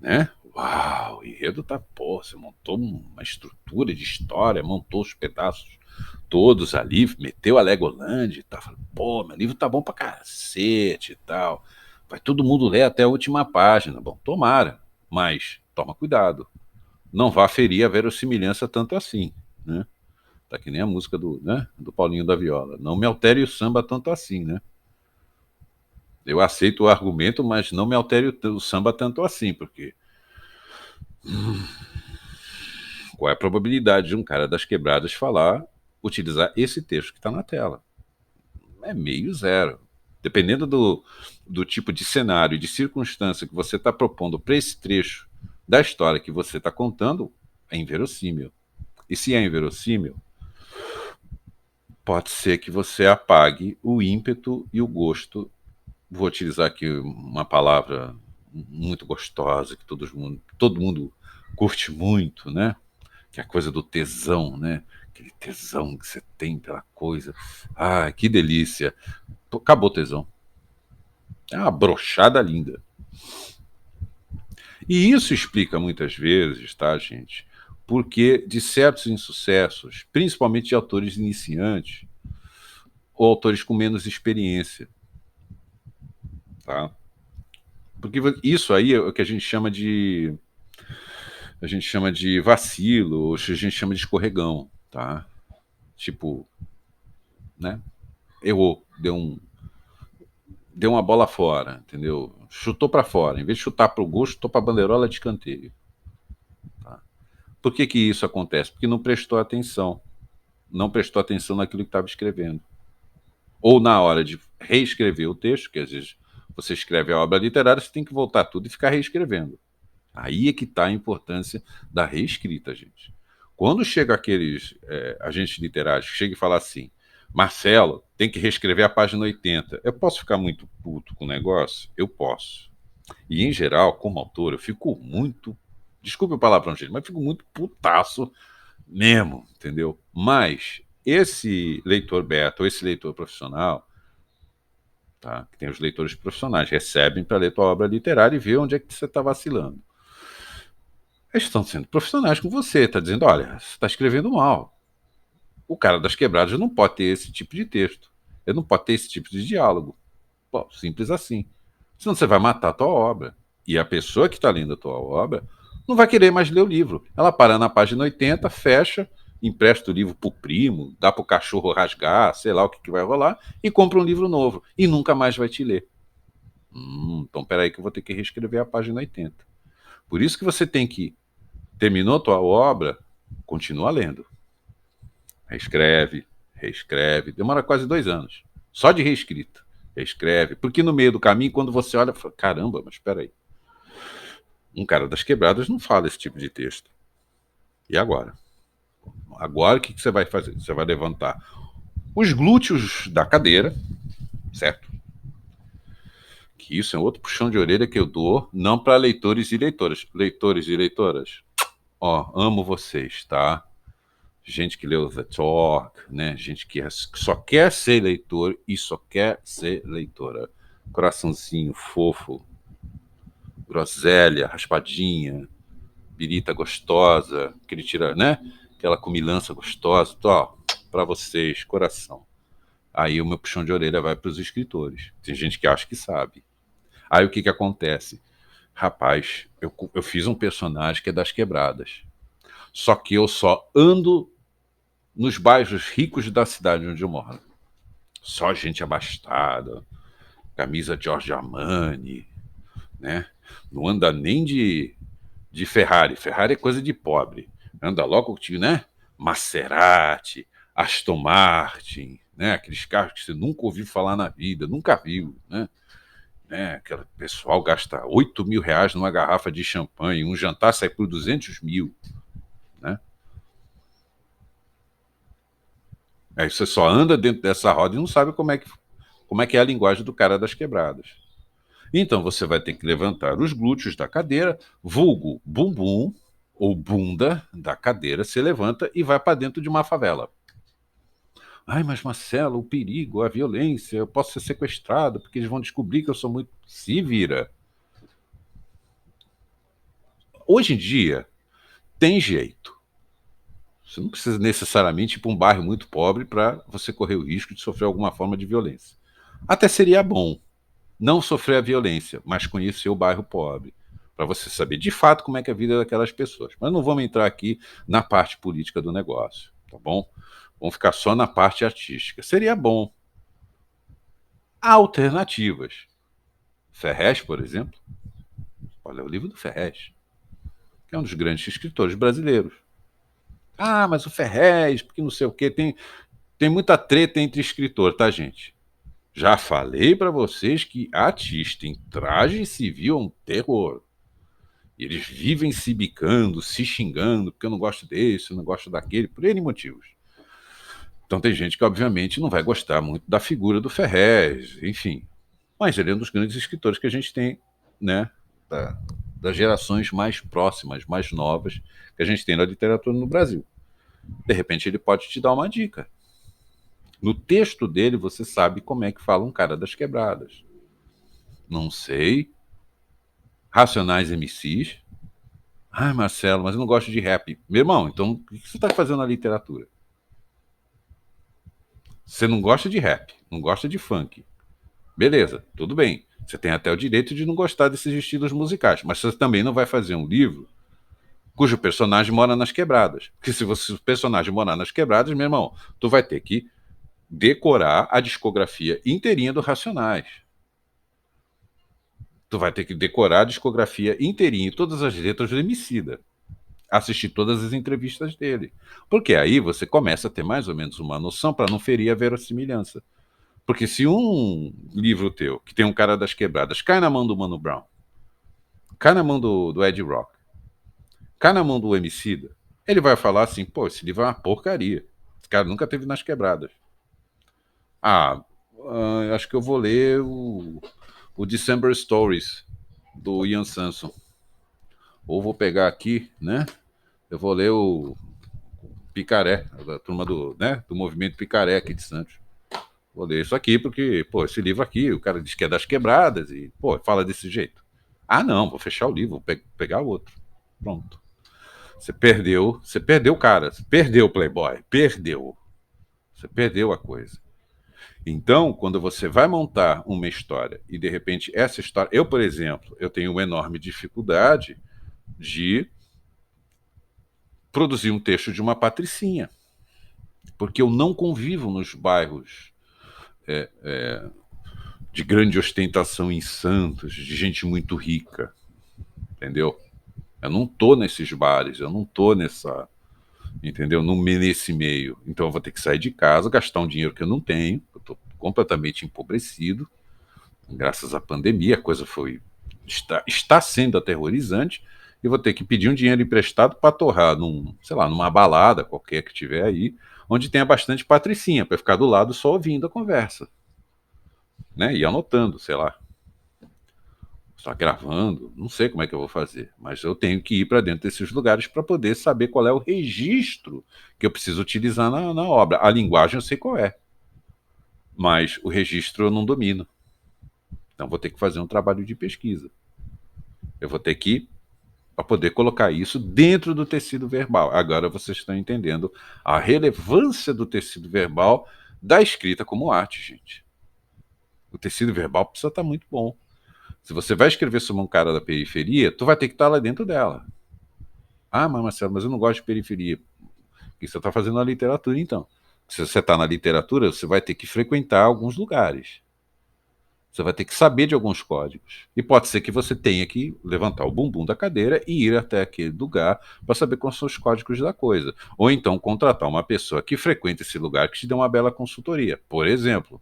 né? Uau, o enredo tá, pô, você montou uma estrutura de história, montou os pedaços todos ali, meteu a Legoland e tal. Falei, pô, meu livro tá bom pra cacete e tal. Vai todo mundo ler até a última página. Bom, tomara, mas toma cuidado. Não vá ferir a verossimilhança tanto assim, né? Tá que nem a música do Paulinho da Viola. Não me altere o samba tanto assim, né? Eu aceito o argumento, mas não me altere o samba tanto assim, porque qual é a probabilidade de um cara das quebradas utilizar esse texto que está na tela? É meio zero. Dependendo do tipo de cenário e de circunstância que você está propondo para esse trecho da história que você está contando, é inverossímil. E se é inverossímil, pode ser que você apague o ímpeto e o gosto. Vou utilizar aqui uma palavra muito gostosa que todo mundo curte muito, né? Que é a coisa do tesão, né? Aquele tesão que você tem pela coisa. Ah, que delícia. Pô, acabou o tesão. É uma brochada linda. E isso explica muitas vezes, tá, gente? Porque de certos insucessos, principalmente de autores iniciantes ou autores com menos experiência, tá? Porque isso aí é o que a gente chama de vacilo, ou a gente chama de escorregão, tá? Tipo, né? Errou, deu uma bola fora, entendeu? Chutou para fora, em vez de chutar para o gol, chutou para a bandeirola de escanteio. Tá? Por que que isso acontece? Porque não prestou atenção naquilo que estava escrevendo. Ou na hora de reescrever o texto, que às vezes você escreve a obra literária, você tem que voltar tudo e ficar reescrevendo. Aí é que está a importância da reescrita, gente. Quando chega aqueles agentes literários que chegam e falam assim, Marcelo, tem que reescrever a página 80. Eu posso ficar muito puto com o negócio? Eu posso. E, em geral, como autor, eu fico muito. Desculpe o palavrão, gente, mas fico muito putaço mesmo, entendeu? Mas esse leitor beta ou esse leitor profissional, tá? Que tem os leitores profissionais, recebem para ler tua obra literária e ver onde é que você está vacilando. Eles estão sendo profissionais com você, está dizendo, olha, você está escrevendo mal. O cara das quebradas não pode ter esse tipo de texto. Ele não pode ter esse tipo de diálogo. Pô, simples assim. Senão você vai matar a tua obra. E a pessoa que está lendo a tua obra não vai querer mais ler o livro. Ela para na página 80, fecha, empresta o livro pro primo, dá pro cachorro rasgar, sei lá o que vai rolar, e compra um livro novo. E nunca mais vai te ler. Então peraí que eu vou ter que reescrever a página 80. Por isso que você tem que, terminou a tua obra, continua lendo. Reescreve, reescreve. Demora quase 2 anos. Só de reescrita. Reescreve. Porque no meio do caminho, quando você olha, fala, caramba, mas espera aí. Um cara das quebradas não fala esse tipo de texto. E agora? Agora o que você vai fazer? Você vai levantar os glúteos da cadeira, certo? Que isso é outro puxão de orelha que eu dou, não para leitores e leitoras. Leitores e leitoras, ó, amo vocês, tá? Gente que leu The Talk, né? Gente que só quer ser leitor e só quer ser leitora. Coraçãozinho fofo, groselha, raspadinha, birita gostosa, que ele tira, né? Aquela comilança gostosa, ó, para vocês, coração. Aí o meu puxão de orelha vai para os escritores. Tem gente que acha que sabe. Aí o que que acontece? Rapaz, eu fiz um personagem que é das quebradas. Só que eu só ando nos bairros ricos da cidade onde eu moro. Só gente abastada, camisa Giorgio Armani, né? Não anda nem de de Ferrari. Ferrari é coisa de pobre. Anda logo, né? Maserati, Aston Martin, né? Aqueles carros que você nunca ouviu falar na vida, nunca viu, né? Aquele pessoal gasta R$ 8.000 numa garrafa de champanhe, um jantar sai por 200 mil, né? Aí você só anda dentro dessa roda e não sabe como é que é a linguagem do cara das quebradas. Então você vai ter que levantar os glúteos da cadeira, vulgo bumbum ou bunda da cadeira, se levanta e vai para dentro de uma favela. Ai, mas Marcelo, o perigo, a violência, eu posso ser sequestrado porque eles vão descobrir que eu sou muito. Se vira. Hoje em dia, tem jeito. Você não precisa necessariamente ir para um bairro muito pobre para você correr o risco de sofrer alguma forma de violência. Até seria bom não sofrer a violência, mas conhecer o bairro pobre, para você saber de fato como é que é a vida daquelas pessoas. Mas não vamos entrar aqui na parte política do negócio, tá bom? Vamos ficar só na parte artística. Seria bom. Há alternativas. Ferrez, por exemplo. Olha, o livro do Ferrez, que é um dos grandes escritores brasileiros. Ah, mas o Ferrez, porque não sei o quê, tem muita treta entre escritor, tá, gente? Já falei para vocês que artista em traje civil é um terror. Eles vivem se bicando, se xingando, porque eu não gosto desse, eu não gosto daquele, por N motivos. Então tem gente que, obviamente, não vai gostar muito da figura do Ferrez, enfim. Mas ele é um dos grandes escritores que a gente tem, né? Da, das gerações mais próximas, mais novas, que a gente tem na literatura no Brasil. De repente ele pode te dar uma dica. No texto dele você sabe como é que fala um cara das quebradas. Não sei. Racionais MCs. Ai, Marcelo, mas eu não gosto de rap. Meu irmão, então o que você está fazendo na literatura? Você não gosta de rap, não gosta de funk. Beleza, tudo bem. Você tem até o direito de não gostar desses estilos musicais, mas você também não vai fazer um livro cujo personagem mora nas quebradas. Porque se o personagem morar nas quebradas, meu irmão, tu vai ter que decorar a discografia inteirinha do Racionais. Tu vai ter que decorar a discografia inteirinha e todas as letras do Emicida. Assistir todas as entrevistas dele. Porque aí você começa a ter mais ou menos uma noção para não ferir a verossimilhança. Porque se um livro teu, que tem um cara das quebradas, cai na mão do Mano Brown, cai na mão do Ed Rock, cai na mão do Emicida, ele vai falar assim, pô, esse livro é uma porcaria. Esse cara nunca teve nas quebradas. Acho que eu vou ler o December Stories, do Ian Sanson. Ou vou pegar aqui, né? Eu vou ler o Picaré, da turma do movimento Picaré aqui de Santos. Vou ler isso aqui porque, pô, esse livro aqui, o cara diz que é das quebradas e, pô, fala desse jeito. Ah, não, vou fechar o livro, vou pegar outro. Pronto. Você perdeu, cara. Você perdeu o Playboy. Perdeu. Você perdeu a coisa. Então, quando você vai montar uma história e, de repente, essa história... Eu, por exemplo, eu tenho uma enorme dificuldade de produzir um texto de uma patricinha. Porque eu não convivo nos bairros de grande ostentação em Santos, de gente muito rica, entendeu? Eu não tô nesses bares, eu não tô entendeu? Nesse meio. Então eu vou ter que sair de casa, gastar um dinheiro que eu não tenho, eu tô completamente empobrecido, graças à pandemia, a coisa está sendo aterrorizante, e vou ter que pedir um dinheiro emprestado para torrar sei lá, numa balada qualquer que tiver aí, onde tenha bastante patricinha, para ficar do lado só ouvindo a conversa, né? E anotando, sei lá, só gravando, não sei como é que eu vou fazer, mas eu tenho que ir para dentro desses lugares para poder saber qual é o registro que eu preciso utilizar na obra. A linguagem eu sei qual é, mas o registro eu não domino. Então vou ter que fazer um trabalho de pesquisa. Eu vou ter que para poder colocar isso dentro do tecido verbal. Agora vocês estão entendendo a relevância do tecido verbal da escrita como arte, gente. O tecido verbal precisa estar muito bom. Se você vai escrever sobre um cara da periferia, tu vai ter que estar lá dentro dela. Ah, mas Marcelo, mas eu não gosto de periferia. O que você está fazendo na literatura, então? Se você está na literatura, você vai ter que frequentar alguns lugares. Você vai ter que saber de alguns códigos. E pode ser que você tenha que levantar o bumbum da cadeira e ir até aquele lugar para saber quais são os códigos da coisa. Ou então contratar uma pessoa que frequenta esse lugar que te dê uma bela consultoria. Por exemplo,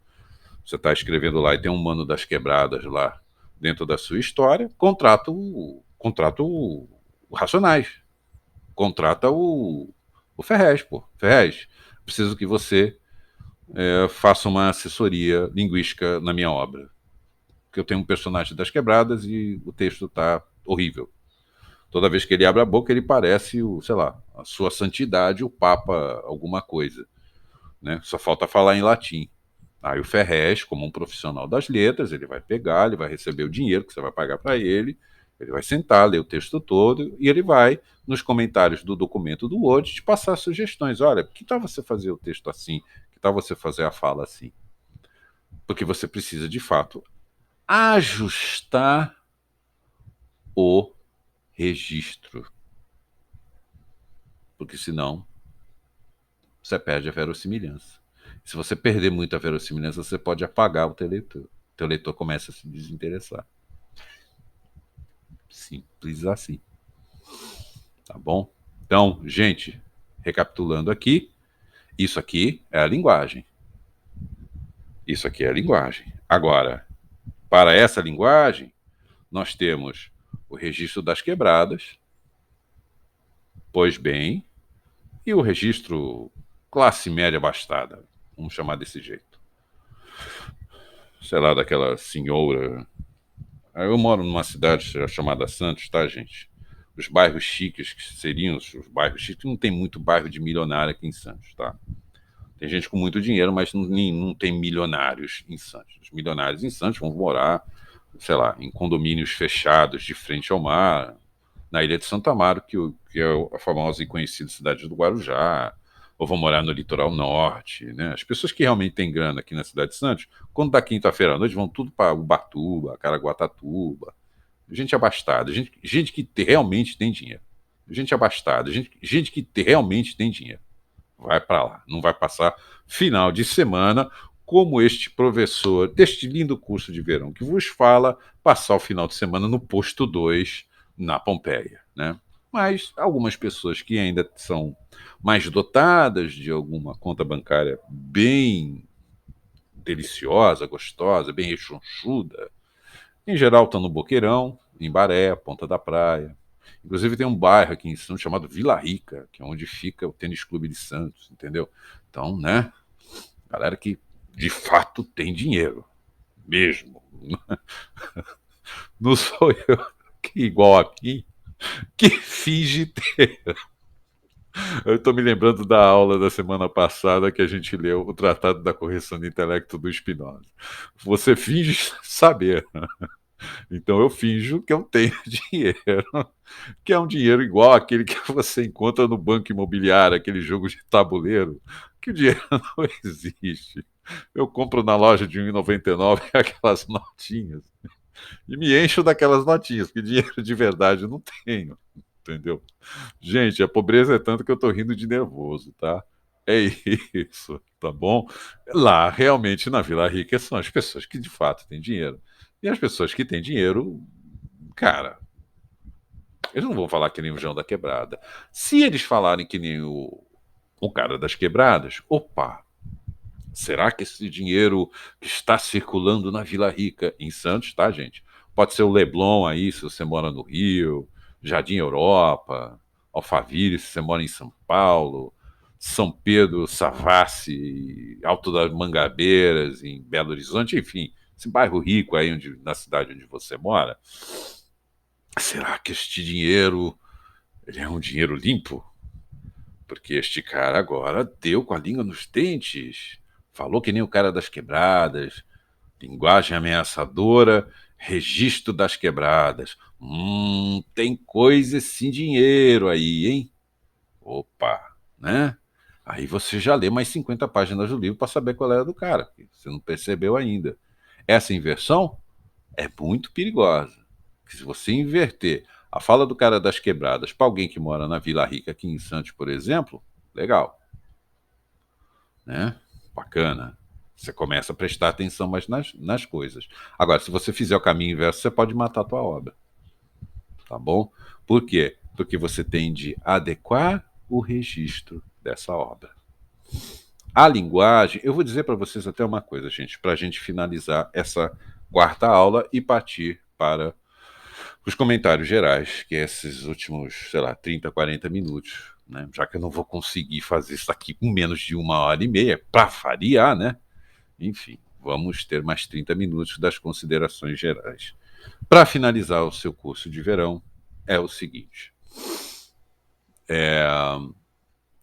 você está escrevendo lá e tem um mano das quebradas lá dentro da sua história, contrata o Racionais. Contrata o Ferrez, pô. Ferrez, preciso que você faça uma assessoria linguística na minha obra. Porque eu tenho um personagem das quebradas e o texto tá horrível. Toda vez que ele abre a boca, ele parece sei lá, a sua santidade, o Papa, alguma coisa. Né? Só falta falar em latim. Aí o Ferrez, como um profissional das letras, ele vai pegar, ele vai receber o dinheiro que você vai pagar para ele vai sentar, ler o texto todo e ele vai, nos comentários do documento do Word, te passar sugestões. Olha, que tal você fazer o texto assim? Que tal você fazer a fala assim? Porque você precisa, de fato, ajustar o registro. Porque senão você perde a verossimilhança. Se você perder muito a verossimilhança, você pode apagar o teu leitor. O teu leitor começa a se desinteressar. Simples assim. Tá bom? Então, gente, recapitulando aqui, isso aqui é a linguagem. Isso aqui é a linguagem. Agora, para essa linguagem, nós temos o registro das quebradas, pois bem, e o registro classe média bastada, vamos chamar desse jeito. Sei lá, daquela senhora. Eu moro numa cidade chamada Santos, tá, gente? Os bairros chiques, que seriam os bairros chiques, não tem muito bairro de milionário aqui em Santos, tá? Tem gente com muito dinheiro, mas não tem milionários em Santos. Os milionários em Santos vão morar, sei lá, em condomínios fechados de frente ao mar, na ilha de Santa Amaro, que é a famosa e conhecida cidade do Guarujá, ou vão morar no litoral norte, né? As pessoas que realmente têm grana aqui na cidade de Santos, quando dá quinta-feira à noite, vão tudo para Ubatuba, Caraguatatuba, gente abastada, gente que realmente tem dinheiro. Gente abastada, gente que realmente tem dinheiro. Vai para lá, não vai passar final de semana como este professor deste lindo curso de verão que vos fala, passar o final de semana no posto 2 na Pompeia, né? Mas algumas pessoas que ainda são mais dotadas de alguma conta bancária bem deliciosa, gostosa, bem rechonchuda, em geral estão no Boqueirão, em Baré, Ponta da Praia. Inclusive tem um bairro aqui em Santos chamado Vila Rica, que é onde fica o Tênis Clube de Santos, entendeu? Então, né, galera que de fato tem dinheiro, mesmo. Não sou eu que igual aqui, que finge ter. Eu estou me lembrando da aula da semana passada que a gente leu o Tratado da Correção de Intelecto do Spinoza. Você finge saber. Então eu finjo que eu tenho dinheiro, que é um dinheiro igual àquele que você encontra no banco imobiliário, aquele jogo de tabuleiro, que o dinheiro não existe. Eu compro na loja de R$ 1,99 aquelas notinhas e me encho daquelas notinhas, porque dinheiro de verdade eu não tenho, entendeu? Gente, a pobreza é tanto que eu tô rindo de nervoso, tá? É isso, tá bom? Lá, realmente, na Vila Rica, são as pessoas que de fato têm dinheiro. E as pessoas que têm dinheiro, cara, eles não vão falar que nem o João da Quebrada. Se eles falarem que nem o cara das quebradas, opa, será que esse dinheiro que está circulando na Vila Rica, em Santos, tá, gente? Pode ser o Leblon aí, se você mora no Rio, Jardim Europa, Alphaville, se você mora em São Paulo, São Pedro, Savassi, Alto das Mangabeiras, em Belo Horizonte, enfim, esse bairro rico aí na cidade onde você mora. Será que este dinheiro ele é um dinheiro limpo? Porque este cara agora deu com a língua nos dentes. Falou que nem o cara das quebradas. Linguagem ameaçadora, registro das quebradas. Tem coisa sem dinheiro aí, hein? Opa, né? Aí você já lê mais 50 páginas do livro para saber qual é a do cara. Você não percebeu ainda. Essa inversão é muito perigosa. Porque se você inverter a fala do cara das quebradas para alguém que mora na Vila Rica, aqui em Santos, por exemplo, legal, né? Bacana. Você começa a prestar atenção mais nas coisas. Agora, se você fizer o caminho inverso, você pode matar a tua obra. Tá bom? Por quê? Porque você tem de adequar o registro dessa obra. A linguagem, eu vou dizer para vocês até uma coisa, gente, para a gente finalizar essa quarta aula e partir para os comentários gerais, que é esses últimos, sei lá, 30, 40 minutos, né? Já que eu não vou conseguir fazer isso aqui com menos de 1h30, para variar, né? Enfim, vamos ter mais 30 minutos das considerações gerais. Para finalizar o seu curso de verão, é o seguinte: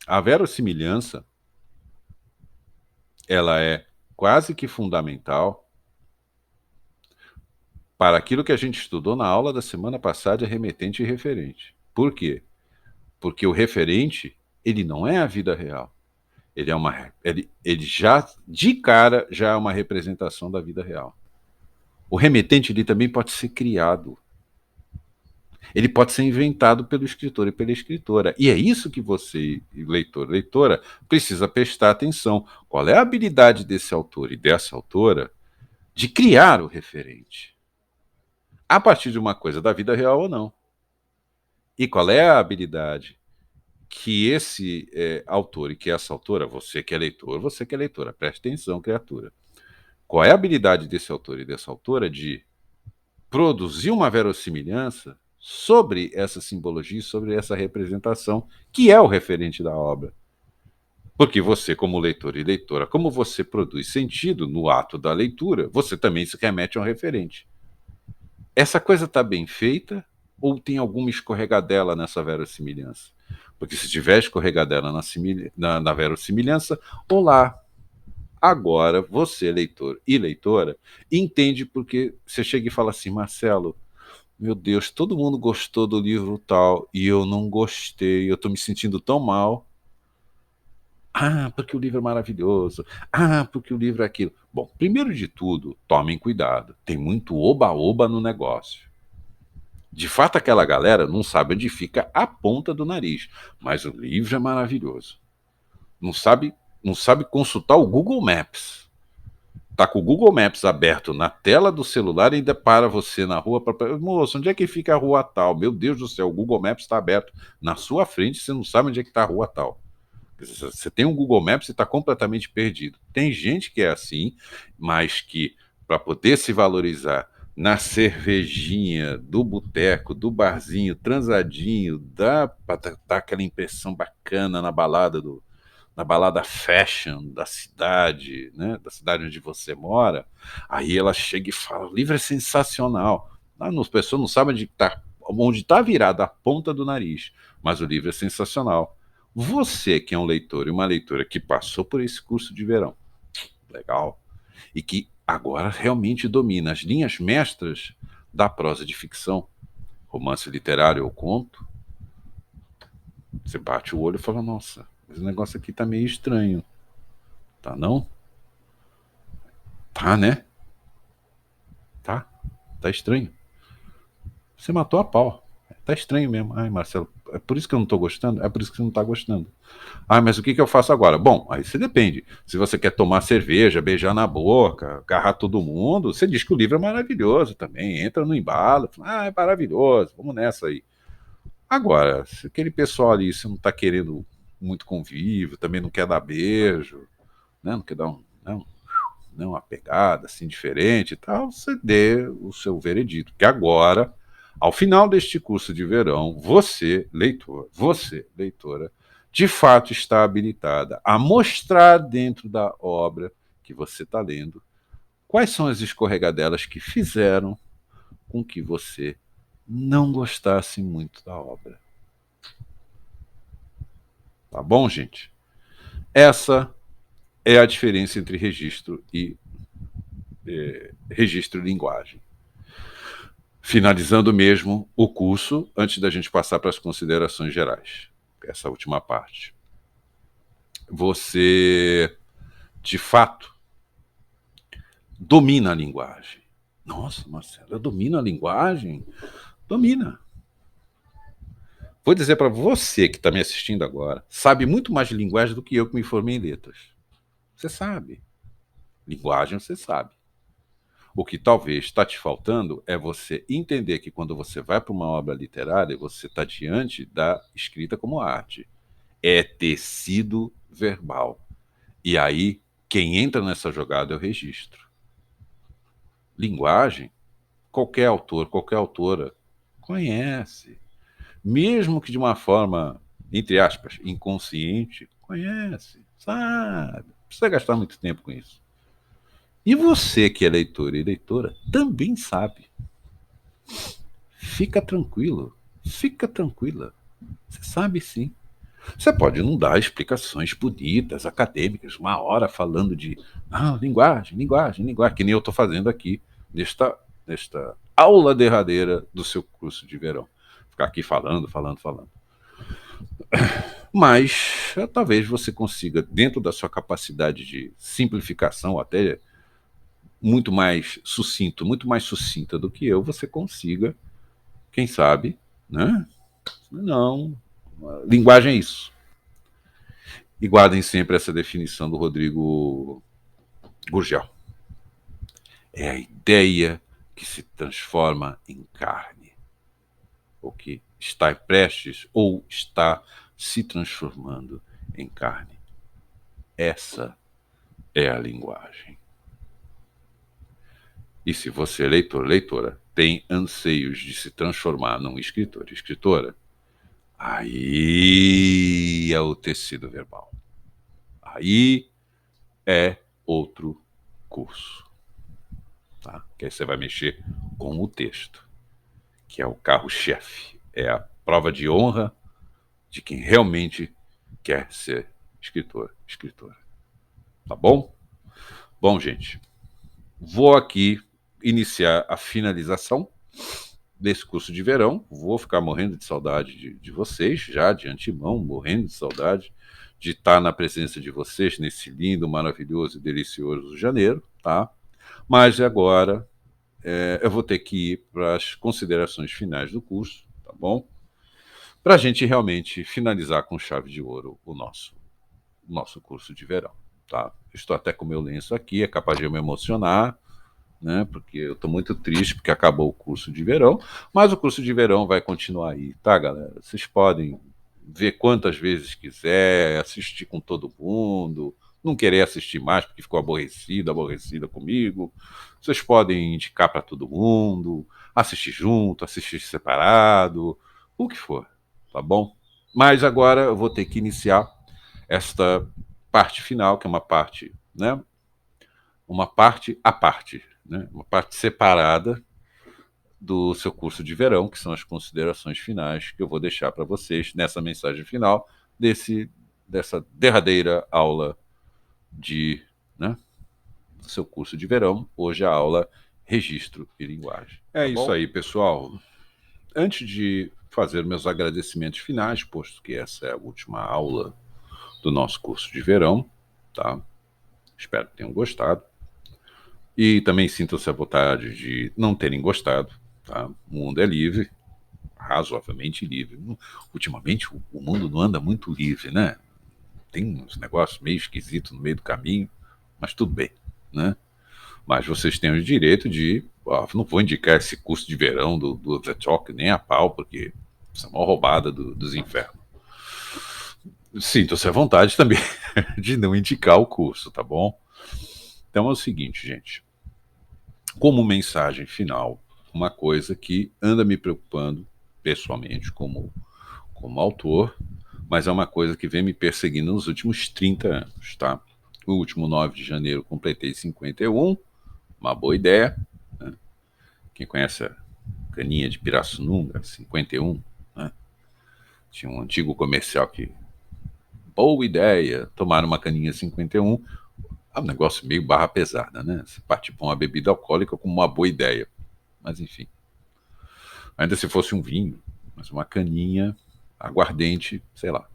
a verossimilhança ela é quase que fundamental para aquilo que a gente estudou na aula da semana passada, remetente e referente. Por quê? Porque o referente, ele não é a vida real. Ele já, de cara, já é uma representação da vida real. O remetente, ele também pode ser criado. Ele pode ser inventado pelo escritor e pela escritora. E é isso que você, leitor, leitora, precisa prestar atenção. Qual é a habilidade desse autor e dessa autora de criar o referente? A partir de uma coisa da vida real ou não. E qual é a habilidade que esse autor e que essa autora, você que é leitor, você que é leitora, preste atenção, criatura. Qual é a habilidade desse autor e dessa autora de produzir uma verossimilhança sobre essa simbologia, sobre essa representação, que é o referente da obra? Porque você, como leitor e leitora, como você produz sentido no ato da leitura, você também se remete a um referente. Essa coisa está bem feita ou tem alguma escorregadela nessa verossimilhança? Porque se tiver escorregadela na verossimilhança, olá, agora você, leitor e leitora, entende porque você chega e fala assim: Marcelo, meu Deus, todo mundo gostou do livro tal e eu não gostei, eu estou me sentindo tão mal. Ah, porque o livro é maravilhoso. Ah, porque o livro é aquilo. Bom, primeiro de tudo, tomem cuidado. Tem muito oba-oba no negócio. De fato, aquela galera não sabe onde fica a ponta do nariz, mas o livro é maravilhoso. Não sabe consultar o Google Maps. Tá com o Google Maps aberto na tela do celular e ainda para você na rua para moço, onde é que fica a rua tal? Meu Deus do céu, o Google Maps está aberto na sua frente, você não sabe onde é que está a rua tal. Você tem um Google Maps e está completamente perdido. Tem gente que é assim, mas que para poder se valorizar na cervejinha do boteco, do barzinho, transadinho, para dar aquela impressão bacana na balada fashion da cidade, né, da cidade onde você mora, aí ela chega e fala: o livro é sensacional. As pessoas não sabem onde está virada a ponta do nariz, mas o livro é sensacional. Você que é um leitor e uma leitora que passou por esse curso de verão, legal, e que agora realmente domina as linhas mestras da prosa de ficção, romance literário ou conto, você bate o olho e fala: nossa, esse negócio aqui tá meio estranho. Tá não? Tá, né? Tá. Tá estranho. Você matou a pau. Tá estranho mesmo. Ai, Marcelo, é por isso que eu não tô gostando? É por isso que você não tá gostando. Ah, mas o que eu faço agora? Bom, aí você depende. Se você quer tomar cerveja, beijar na boca, agarrar todo mundo, você diz que o livro é maravilhoso também. Entra no embalo. Ah, é maravilhoso. Vamos nessa aí. Agora, se aquele pessoal ali, você não tá querendo muito convívio, também não quer dar beijo, né? Não quer dar uma pegada assim diferente e tal, você dê o seu veredito. Que agora, ao final deste curso de verão, você, leitor, você, leitora, de fato está habilitada a mostrar dentro da obra que você está lendo quais são as escorregadelas que fizeram com que você não gostasse muito da obra. Tá bom, gente? Essa é a diferença entre registro e registro e linguagem. Finalizando mesmo o curso, antes da gente passar para as considerações gerais, essa última parte. Você, de fato, domina a linguagem. Nossa, Marcelo, eu domino a linguagem? Domina. Vou dizer para você que está me assistindo agora, sabe muito mais de linguagem do que eu que me formei em letras. Você sabe. Linguagem você sabe. O que talvez está te faltando é você entender que quando você vai para uma obra literária, você está diante da escrita como arte. É tecido verbal. E aí, quem entra nessa jogada é o registro. Linguagem, qualquer autor, qualquer autora conhece. Mesmo que de uma forma, entre aspas, inconsciente, conhece, sabe. Não precisa gastar muito tempo com isso. E você que é leitor e leitora também sabe. Fica tranquilo, fica tranquila. Você sabe sim. Você pode não dar explicações bonitas, acadêmicas, uma hora falando de linguagem, linguagem, linguagem, que nem eu estou fazendo aqui nesta aula derradeira do seu curso de verão. Ficar aqui falando, falando, falando. Mas talvez você consiga, dentro da sua capacidade de simplificação, até muito mais sucinto, muito mais sucinta do que eu, você consiga, quem sabe, né? Não, linguagem é isso. E guardem sempre essa definição do Rodrigo Gurgel. É a ideia que se transforma em carne, ou que está prestes ou está se transformando em carne. Essa é a linguagem. E se você, leitor, leitora, tem anseios de se transformar num escritor, escritora, aí é o tecido verbal. Aí é outro curso. Tá? Que aí você vai mexer com o texto, que é o carro-chefe, é a prova de honra de quem realmente quer ser escritor, escritora. Tá bom? Bom, gente, vou aqui iniciar a finalização desse curso de verão. Vou ficar morrendo de saudade de vocês, já de antemão, morrendo de saudade de estar na presença de vocês nesse lindo, maravilhoso e delicioso janeiro, tá? Mas agora eu vou ter que ir para as considerações finais do curso, tá bom? Para a gente realmente finalizar com chave de ouro o nosso curso de verão, tá? Estou até com o meu lenço aqui, é capaz de eu me emocionar, né? Porque eu estou muito triste porque acabou o curso de verão, mas o curso de verão vai continuar aí, tá, galera? Vocês podem ver quantas vezes quiser, assistir com todo mundo, não querer assistir mais porque ficou aborrecida comigo. Vocês podem indicar para todo mundo, assistir junto, assistir separado, o que for, tá bom? Mas agora eu vou ter que iniciar esta parte final, que é uma parte, né? Uma parte à parte, né? Uma parte separada do seu curso de verão, que são as considerações finais que eu vou deixar para vocês nessa mensagem final dessa derradeira aula né, do seu curso de verão. Hoje a aula Registro e Linguagem. É isso aí, pessoal. Antes de fazer meus agradecimentos finais, posto que essa é a última aula do nosso curso de verão, tá? Espero que tenham gostado. E também sintam-se à vontade de não terem gostado, tá? O mundo é livre, razoavelmente livre. Ultimamente o mundo não anda muito livre, né? Tem uns negócios meio esquisitos no meio do caminho, mas tudo bem, né? Mas vocês têm o direito de... não vou indicar esse curso de verão do The Talk nem a pau, porque isso é uma roubada dos infernos. Sintam-se à vontade também de não indicar o curso, tá bom? Então é o seguinte, gente. Como mensagem final, uma coisa que anda me preocupando pessoalmente como autor, mas é uma coisa que vem me perseguindo nos últimos 30 anos, tá? O último 9 de janeiro completei 51, uma boa ideia, né? Quem conhece a caninha de Pirassununga, 51, né? Tinha um antigo comercial que, boa ideia, tomar uma caninha 51, é um negócio meio barra pesada, né? Você partir para uma bebida alcoólica como uma boa ideia, mas enfim. Ainda se fosse um vinho, mas uma caninha, aguardente, sei lá.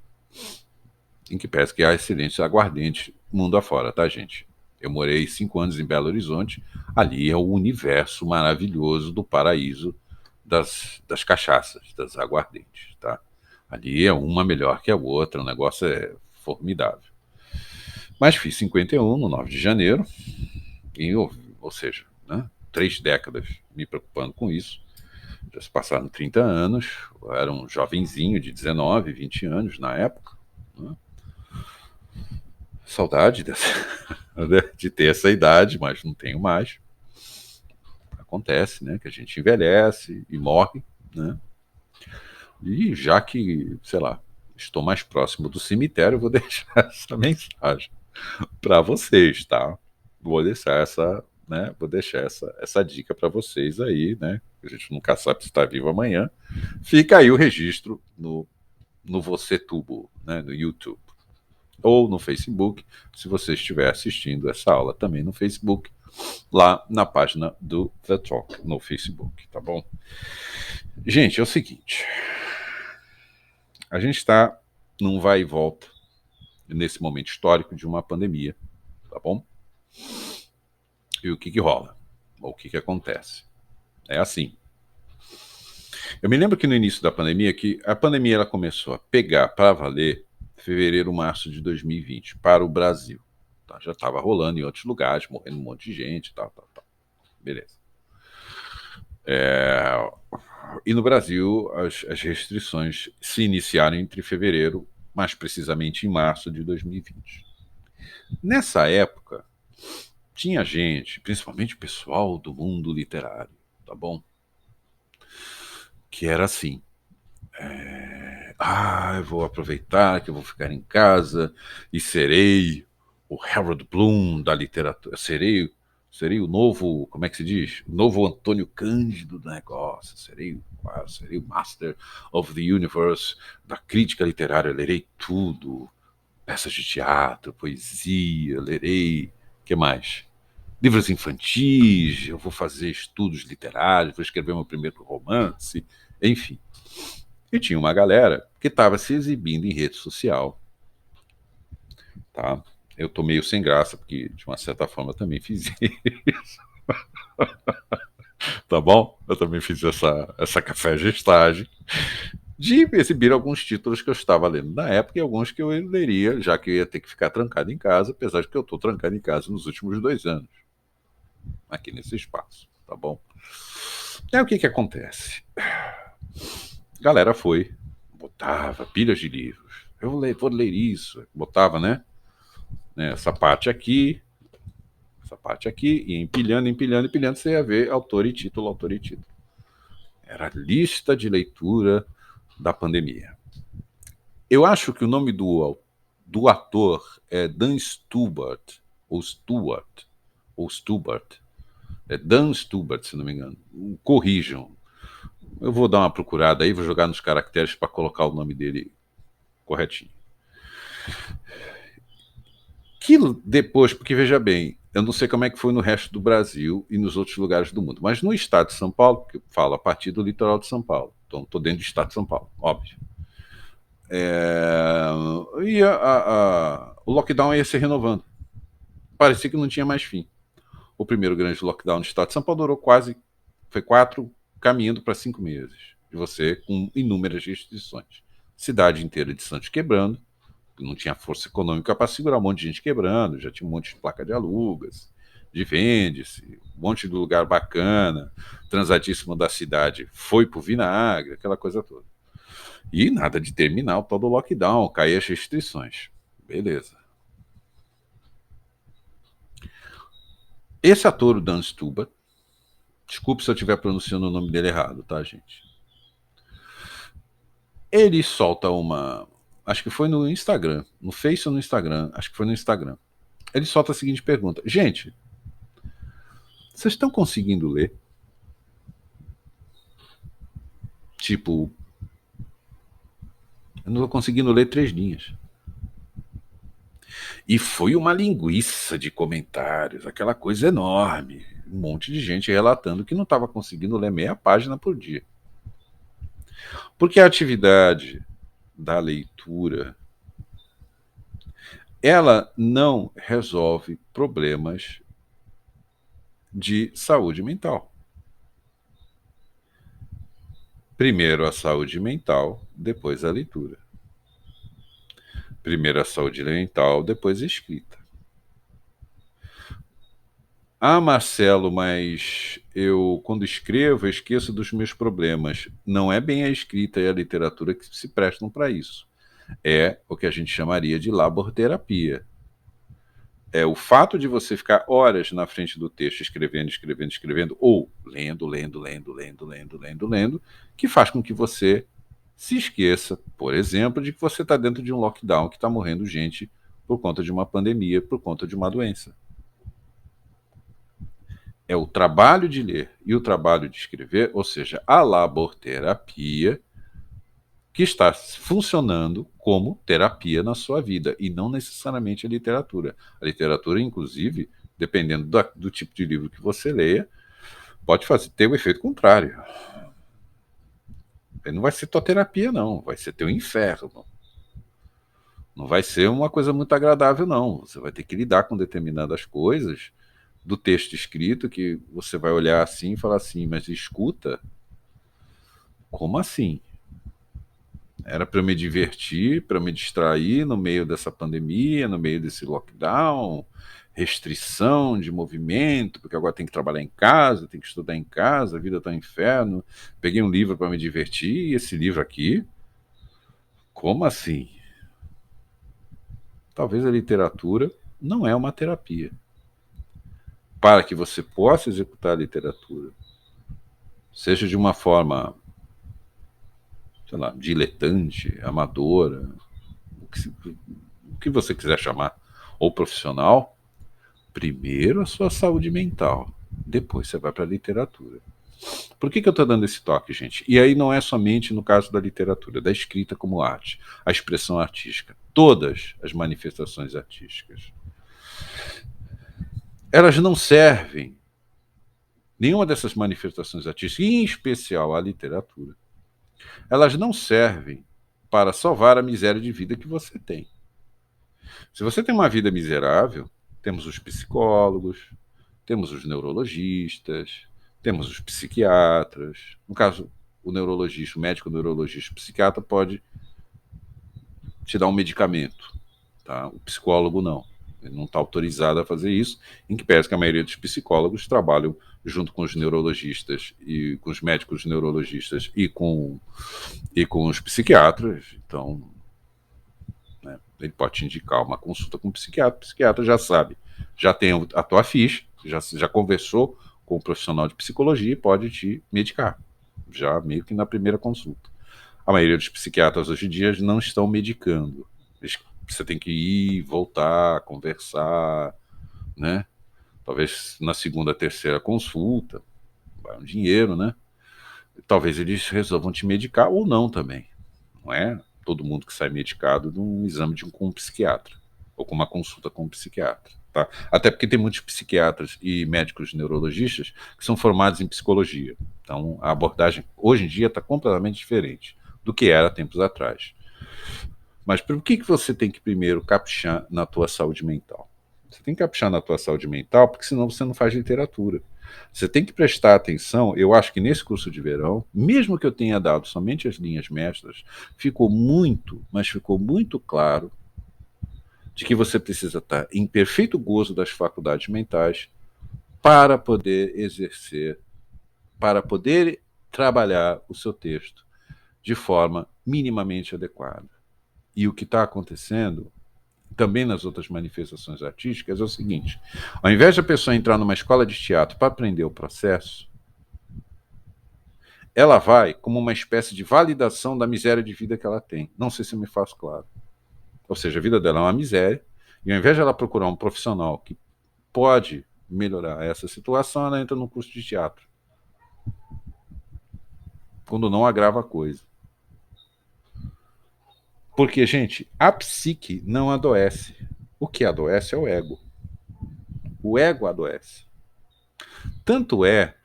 Em que pese que há excelente aguardente mundo afora, tá, gente? Eu morei 5 anos em Belo Horizonte, ali é o universo maravilhoso do paraíso das cachaças, das aguardentes, tá? Ali é uma melhor que a outra, o negócio é formidável. Mas fiz 51 no 9 de janeiro, ou seja, né, 3 décadas me preocupando com isso. Já se passaram 30 anos, eu era um jovenzinho de 19, 20 anos na época. Né? Saudade de ter essa idade, mas não tenho mais. Acontece, né? Que a gente envelhece e morre, né? E já que, sei lá, estou mais próximo do cemitério, eu vou deixar essa mensagem para vocês, tá? Vou deixar essa dica para vocês aí, né? A gente nunca sabe se está vivo amanhã. Fica aí o registro no Você Tubo, né? No YouTube ou no Facebook, se você estiver assistindo essa aula também no Facebook, lá na página do The Talk no Facebook, tá bom? Gente, é o seguinte, a gente está num vai e volta nesse momento histórico de uma pandemia, tá bom? E o que rola? Ou o que acontece? É assim. Eu me lembro que no início da pandemia, que a pandemia ela começou a pegar para valer fevereiro, março de 2020 para o Brasil. Tá? Já estava rolando em outros lugares, morrendo um monte de gente, tal. Beleza. E no Brasil, as restrições se iniciaram entre fevereiro, mais precisamente em março de 2020. Nessa época, tinha gente, principalmente o pessoal do mundo literário, tá bom? Que era assim: eu vou aproveitar que eu vou ficar em casa e serei o Harold Bloom da literatura, serei o novo, como é que se diz? O novo Antônio Cândido do negócio, serei o Master of the Universe da crítica literária, lerei tudo, peças de teatro, poesia, lerei, que mais? Livros infantis, eu vou fazer estudos literários, vou escrever meu primeiro romance, enfim. E tinha uma galera que estava se exibindo em rede social, tá? Eu tô meio sem graça, porque de uma certa forma eu também fiz isso, tá bom? Eu também fiz essa café-gestagem de exibir alguns títulos que eu estava lendo na época e alguns que eu leria, já que eu ia ter que ficar trancado em casa, apesar de que eu estou trancado em casa nos últimos 2 anos, aqui nesse espaço, tá bom? Aí o que acontece? A galera foi, botava pilhas de livros. Eu vou ler isso. Botava, né? Essa parte aqui, e empilhando, empilhando, empilhando, você ia ver autor e título, autor e título. Era a lista de leitura da pandemia. Eu acho que o nome do ator é Dan Stubart, ou Stubart. É Dan Stubart, se não me engano. Corrijam. Eu vou dar uma procurada aí, vou jogar nos caracteres para colocar o nome dele corretinho. Que depois, porque veja bem, eu não sei como é que foi no resto do Brasil e nos outros lugares do mundo, mas no estado de São Paulo, que eu falo a partir do litoral de São Paulo, então estou dentro do estado de São Paulo, óbvio. E o lockdown ia se renovando. Parecia que não tinha mais fim. O primeiro grande lockdown no estado de São Paulo durou foi 4, caminhando para 5 meses. E você com inúmeras restrições. Cidade inteira de Santos quebrando, não tinha força econômica para segurar um monte de gente quebrando, já tinha um monte de placa de alugas, de vende-se, um monte de lugar bacana, transadíssimo da cidade foi pro vinagre, aquela coisa toda. E nada de terminar o tal do lockdown, cair as restrições. Beleza. Esse ator, o Dan Stuba, desculpe se eu estiver pronunciando o nome dele errado, tá, gente? Ele solta uma. Acho que foi no Instagram, no Face ou no Instagram, acho que foi no Instagram. Ele solta a seguinte pergunta: gente, vocês estão conseguindo ler? Tipo, eu não estou conseguindo ler 3 linhas. E foi uma linguiça de comentários, aquela coisa enorme. Um monte de gente relatando que não estava conseguindo ler meia página por dia. Porque a atividade da leitura, ela não resolve problemas de saúde mental. Primeiro a saúde mental, depois a leitura. Primeiro a saúde mental, depois a escrita. Ah, Marcelo, mas eu, quando escrevo, eu esqueço dos meus problemas. Não é bem a escrita e a literatura que se prestam para isso. É o que a gente chamaria de laborterapia. É o fato de você ficar horas na frente do texto, escrevendo, escrevendo, escrevendo, ou lendo, lendo, lendo, lendo, lendo, lendo, lendo, que faz com que você se esqueça, por exemplo, de que você está dentro de um lockdown, que está morrendo gente por conta de uma pandemia, por conta de uma doença. É o trabalho de ler e o trabalho de escrever, ou seja, a laborterapia, que está funcionando como terapia na sua vida, e não necessariamente a literatura. A literatura, inclusive, dependendo do tipo de livro que você leia, pode ter o efeito contrário. Não vai ser tua terapia, não. Vai ser teu inferno. Não vai ser uma coisa muito agradável, não. Você vai ter que lidar com determinadas coisas do texto escrito que você vai olhar assim e falar assim, mas escuta, como assim? Era para eu me divertir, para me distrair no meio dessa pandemia, no meio desse lockdown, restrição de movimento, porque agora tem que trabalhar em casa, tem que estudar em casa, a vida está um inferno. Peguei um livro para me divertir e esse livro aqui, como assim? Talvez a literatura não é uma terapia. Para que você possa executar a literatura, seja de uma forma, sei lá, diletante, amadora, o que você quiser chamar, ou profissional, primeiro a sua saúde mental, depois você vai para a literatura. Por que eu estou dando esse toque, gente? E aí não é somente no caso da literatura, da escrita como arte, a expressão artística, todas as manifestações artísticas. Elas não servem, nenhuma dessas manifestações artísticas, em especial a literatura, elas não servem para salvar a miséria de vida que você tem. Se você tem uma vida miserável, temos os psicólogos, temos os neurologistas, temos os psiquiatras. No caso, o neurologista, o médico neurologista, o psiquiatra pode te dar um medicamento, tá? O psicólogo não. Ele não está autorizado a fazer isso, em que pese que a maioria dos psicólogos trabalham junto com os neurologistas e com os médicos neurologistas e com os psiquiatras. Então, né, ele pode te indicar uma consulta com um psiquiatra. O psiquiatra já sabe, já tem a tua ficha, já conversou com o profissional de psicologia e pode te medicar, já meio que na primeira consulta. A maioria dos psiquiatras hoje em dia não estão medicando. Você tem que ir, voltar, conversar, né? Talvez na segunda, terceira consulta, vai um dinheiro, né? Talvez eles resolvam te medicar ou não também. Não é todo mundo que sai medicado de um exame com um psiquiatra ou com uma consulta com um psiquiatra. Tá? Até porque tem muitos psiquiatras e médicos neurologistas que são formados em psicologia. Então a abordagem hoje em dia está completamente diferente do que era tempos atrás. Mas por que você tem que primeiro caprichar na tua saúde mental? Você tem que caprichar na tua saúde mental, porque senão você não faz literatura. Você tem que prestar atenção. Eu acho que nesse curso de verão, mesmo que eu tenha dado somente as linhas mestras, ficou muito, mas ficou muito claro de que você precisa estar em perfeito gozo das faculdades mentais para poder exercer, para poder trabalhar o seu texto de forma minimamente adequada. E o que está acontecendo também nas outras manifestações artísticas é o seguinte: ao invés de a pessoa entrar numa escola de teatro para aprender o processo, ela vai como uma espécie de validação da miséria de vida que ela tem. Não sei se eu me faço claro. Ou seja, a vida dela é uma miséria, e ao invés de ela procurar um profissional que pode melhorar essa situação, ela entra no curso de teatro, quando não agrava a coisa. Porque, gente, a psique não adoece. O que adoece é o ego. O ego adoece. Tanto é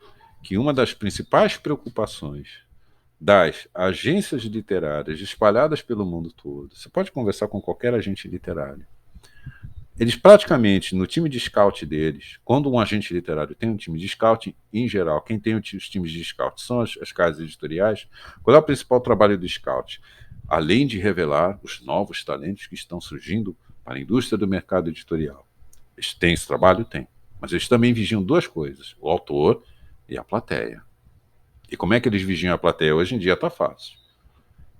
que uma das principais preocupações das agências literárias espalhadas pelo mundo todo, você pode conversar com qualquer agente literário, eles praticamente, no time de scout deles, quando um agente literário tem um time de scout, em geral, quem tem os times de scout são as casas editoriais. Qual é o principal trabalho do scout? Além de revelar os novos talentos que estão surgindo para a indústria do mercado editorial. Eles têm esse trabalho? Tem. Mas eles também vigiam duas coisas: o autor e a plateia. E como é que eles vigiam a plateia? Hoje em dia está fácil.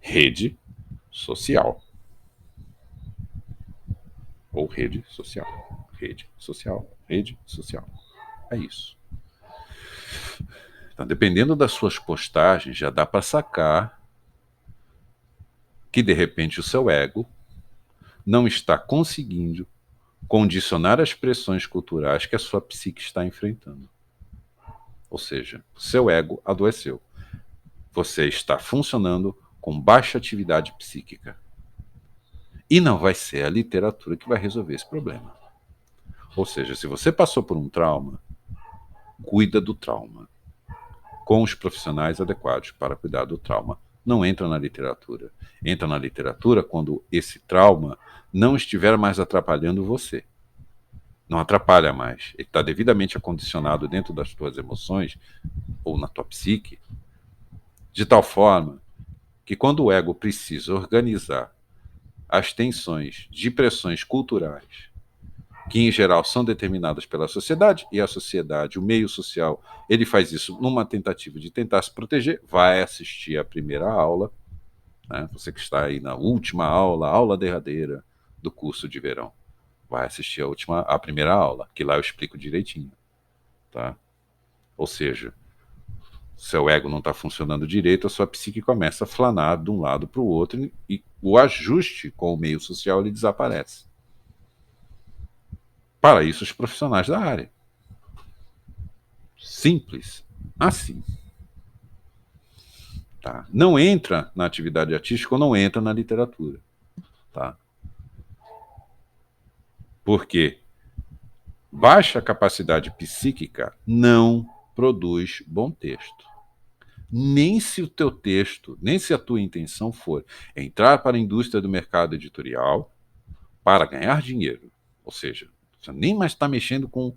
Rede social. Ou rede social. Rede social. Rede social. É isso. Então, dependendo das suas postagens, já dá para sacar que, de repente, o seu ego não está conseguindo condicionar as pressões culturais que a sua psique está enfrentando. Ou seja, seu ego adoeceu. Você está funcionando com baixa atividade psíquica. E não vai ser a literatura que vai resolver esse problema. Ou seja, se você passou por um trauma, cuida do trauma com os profissionais adequados para cuidar do trauma. Não entra na literatura. Entra na literatura quando esse trauma não estiver mais atrapalhando você. Não atrapalha mais. Ele está devidamente acondicionado dentro das tuas emoções ou na tua psique, de tal forma que quando o ego precisa organizar as tensões de pressões culturais, que em geral são determinadas pela sociedade, e a sociedade, o meio social, ele faz isso numa tentativa de tentar se proteger, vai assistir a primeira aula, né? Você que está aí na última aula, aula derradeira do curso de verão, vai assistir a primeira aula, que lá eu explico direitinho, tá? Ou seja, seu ego não está funcionando direito, a sua psique começa a flanar de um lado para o outro e o ajuste com o meio social ele desaparece. Para isso, os profissionais da área. Simples assim. Tá? Não entra na atividade artística ou não entra na literatura. Tá? Porque baixa capacidade psíquica não produz bom texto. Nem se o teu texto, nem se a tua intenção for entrar para a indústria do mercado editorial para ganhar dinheiro. Ou seja, você nem mais está mexendo com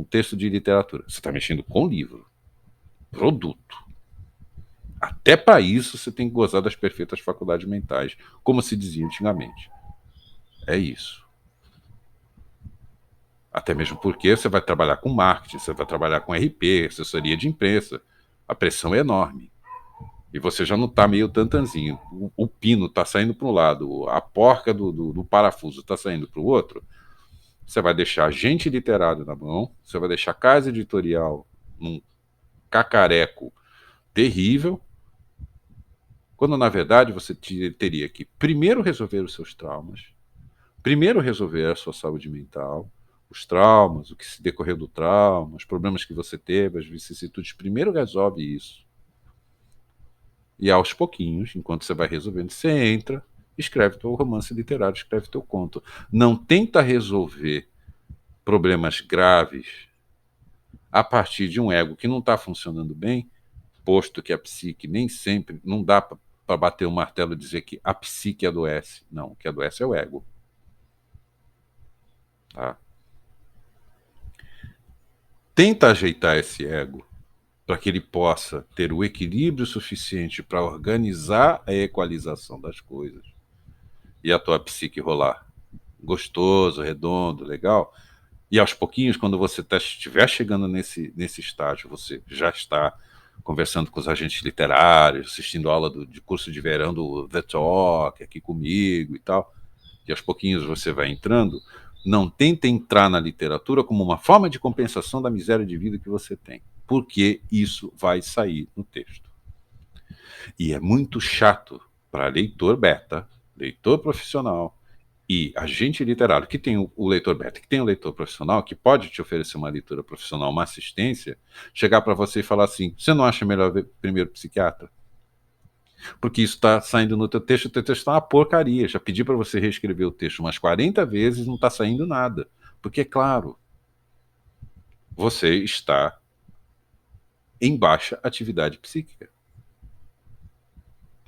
texto de literatura. Você está mexendo com livro. Produto. Até para isso você tem que gozar das perfeitas faculdades mentais, como se dizia antigamente. É isso. Até mesmo porque você vai trabalhar com marketing, você vai trabalhar com RP, assessoria de imprensa. A pressão é enorme. E você já não está meio tantanzinho. O pino está saindo para um lado, a porca do parafuso está saindo para o outro. Você vai deixar gente literária na mão, você vai deixar casa editorial num cacareco terrível, quando na verdade você teria que primeiro resolver os seus traumas, primeiro resolver a sua saúde mental, os traumas, o que se decorreu do trauma, os problemas que você teve, as vicissitudes, primeiro resolve isso. E aos pouquinhos, enquanto você vai resolvendo, você entra, escreve teu romance literário, escreve teu conto. Não tenta resolver problemas graves a partir de um ego que não está funcionando bem, posto que a psique nem sempre, não dá para bater o martelo e dizer que a psique adoece. Não, o que adoece é o ego. Tá? Tenta ajeitar esse ego para que ele possa ter o equilíbrio suficiente para organizar a equalização das coisas e a tua psique rolar gostoso, redondo, legal. E aos pouquinhos, quando você estiver chegando nesse estágio, você já está conversando com os agentes literários, assistindo aula de curso de verão do The Talk aqui comigo e tal, e aos pouquinhos você vai entrando. Não tenta entrar na literatura como uma forma de compensação da miséria de vida que você tem, porque isso vai sair no texto. E é muito chato para leitor beta, leitor profissional e agente literário, que tem o leitor beta, que tem o leitor profissional, que pode te oferecer uma leitura profissional, uma assistência, chegar para você e falar assim: você não acha melhor ver primeiro psiquiatra? Porque isso está saindo no teu texto, o teu texto está uma porcaria. Já pedi para você reescrever o texto umas 40 vezes, não está saindo nada. Porque, claro, você está em baixa atividade psíquica.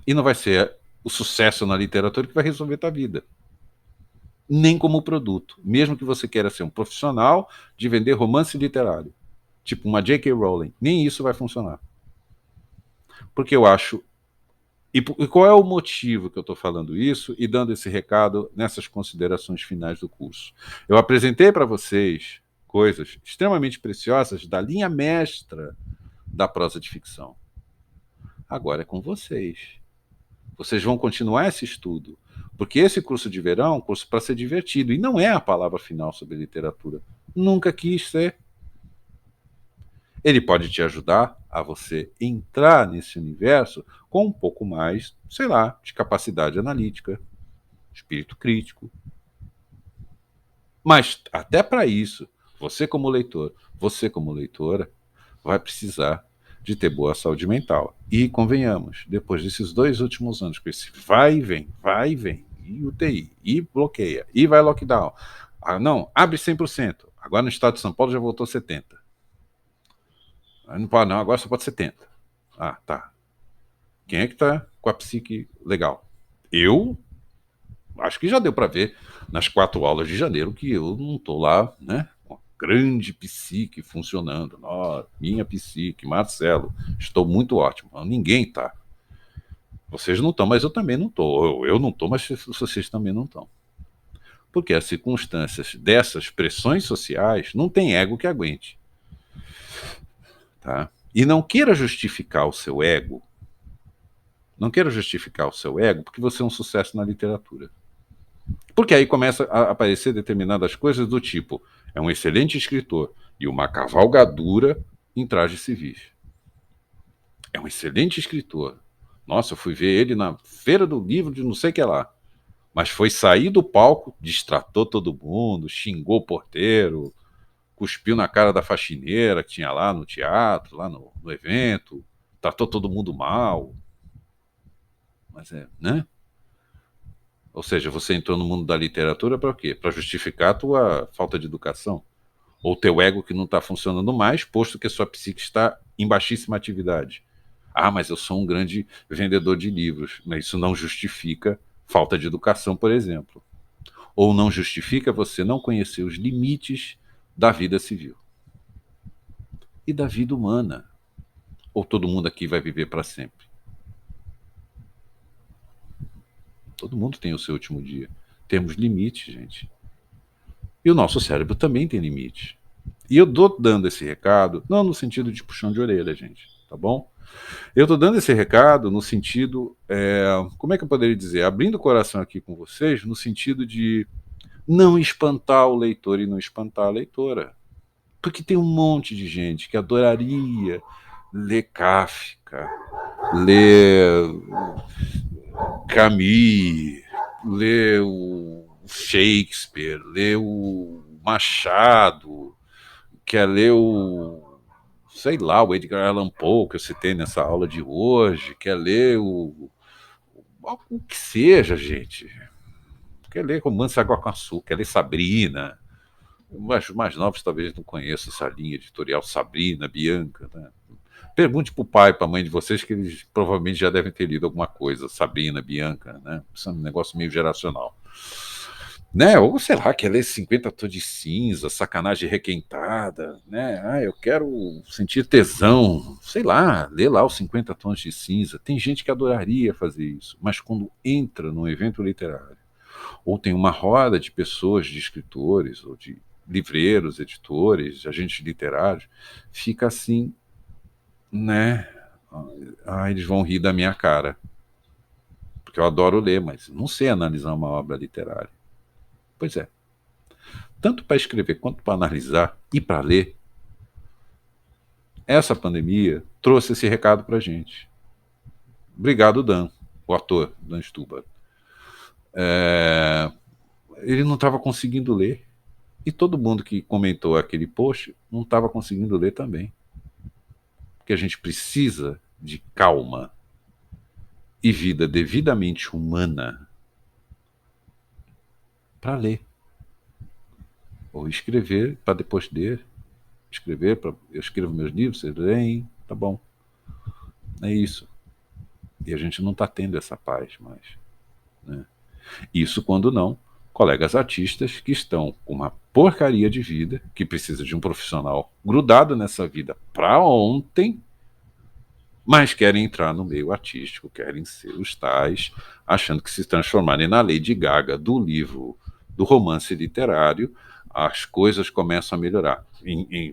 E não vai ser o sucesso na literatura que vai resolver a tua vida. Nem como produto. Mesmo que você queira ser um profissional de vender romance literário, tipo uma J.K. Rowling, nem isso vai funcionar. Porque eu acho... E qual é o motivo que eu estou falando isso e dando esse recado nessas considerações finais do curso? Eu apresentei para vocês coisas extremamente preciosas da linha mestra da prosa de ficção. Agora é com vocês. Vocês vão continuar esse estudo, porque esse curso de verão é um curso para ser divertido, e não é a palavra final sobre literatura. Nunca quis ser. Ele pode te ajudar a você entrar nesse universo com um pouco mais, sei lá, de capacidade analítica, espírito crítico. Mas até para isso, você como leitor, você como leitora, vai precisar de ter boa saúde mental. E convenhamos, depois desses 2 últimos anos, com esse vai e vem, e UTI, e bloqueia, e vai lockdown. Ah, não, abre 100%. Agora no estado de São Paulo já voltou 70%. Não pode, não, agora só pode 70%. Ah, tá. Quem é que tá com a psique legal? Eu acho que já deu para ver nas 4 aulas de janeiro que eu não estou lá, né? Com a grande psique funcionando. Oh, minha psique, Marcelo, estou muito ótimo. Ninguém está. Vocês não estão, mas eu também não estou. Eu não estou, mas vocês também não estão. Porque as circunstâncias dessas pressões sociais não tem ego que aguente. Tá? E não queira justificar o seu ego. Não queira justificar o seu ego porque você é um sucesso na literatura. Porque aí começa a aparecer determinadas coisas do tipo: é um excelente escritor e uma cavalgadura em trajes civis. É um excelente escritor. Nossa, eu fui ver ele na feira do livro de não sei o que lá. Mas foi sair do palco, distratou todo mundo, xingou o porteiro, cuspiu na cara da faxineira que tinha lá no teatro, lá no evento, tratou todo mundo mal. Mas né? Ou seja, você entrou no mundo da literatura para o quê? Para justificar a tua falta de educação? Ou teu ego que não está funcionando mais, posto que a sua psique está em baixíssima atividade. Ah, mas eu sou um grande vendedor de livros. Mas isso não justifica falta de educação, por exemplo. Ou não justifica você não conhecer os limites da vida civil e da vida humana. Ou todo mundo aqui vai viver para sempre? Todo mundo tem o seu último dia. Temos limites, gente. E o nosso cérebro também tem limites. E eu tô dando esse recado, não no sentido de puxão de orelha, gente, tá bom? Eu tô dando esse recado no sentido, como é que eu poderia dizer? Abrindo o coração aqui com vocês, no sentido de não espantar o leitor e não espantar a leitora. Porque tem um monte de gente que adoraria ler Kafka, ler Camus, ler o Shakespeare, ler o Machado, quer ler sei lá, o Edgar Allan Poe, que eu citei nessa aula de hoje, quer ler o que seja, gente. Quer ler Romance Água com Açúcar, quer ler Sabrina. Os mais novos talvez não conheçam essa linha editorial Sabrina, Bianca, né? Pergunte para o pai, para a mãe de vocês, que eles provavelmente já devem ter lido alguma coisa, Sabrina, Bianca, né? Isso é um negócio meio geracional. Né? Ou sei lá, quer ler 50 tons de cinza, sacanagem requentada, né? Ah, eu quero sentir tesão, sei lá, lê lá os 50 tons de cinza. Tem gente que adoraria fazer isso, mas quando entra num evento literário, ou tem uma roda de pessoas, de escritores, ou de livreiros, editores, agentes literários, fica assim, né? Ah, eles vão rir da minha cara. Porque eu adoro ler, mas não sei analisar uma obra literária. Pois é. Tanto para escrever quanto para analisar e para ler, essa pandemia trouxe esse recado para a gente. Obrigado, Dan, o ator, Dan Stubar. Ele não estava conseguindo ler. E todo mundo que comentou aquele post não estava conseguindo ler também. Porque a gente precisa de calma e vida devidamente humana para ler. Ou escrever para depois ler. Eu escrevo meus livros, vocês leem, tá bom. É isso. E a gente não está tendo essa paz mais. Né? Isso quando não, colegas artistas que estão com uma porcaria de vida, que precisa de um profissional grudado nessa vida para ontem, mas querem entrar no meio artístico, querem ser os tais, achando que se transformarem na Lady Gaga do livro, do romance literário, as coisas começam a melhorar.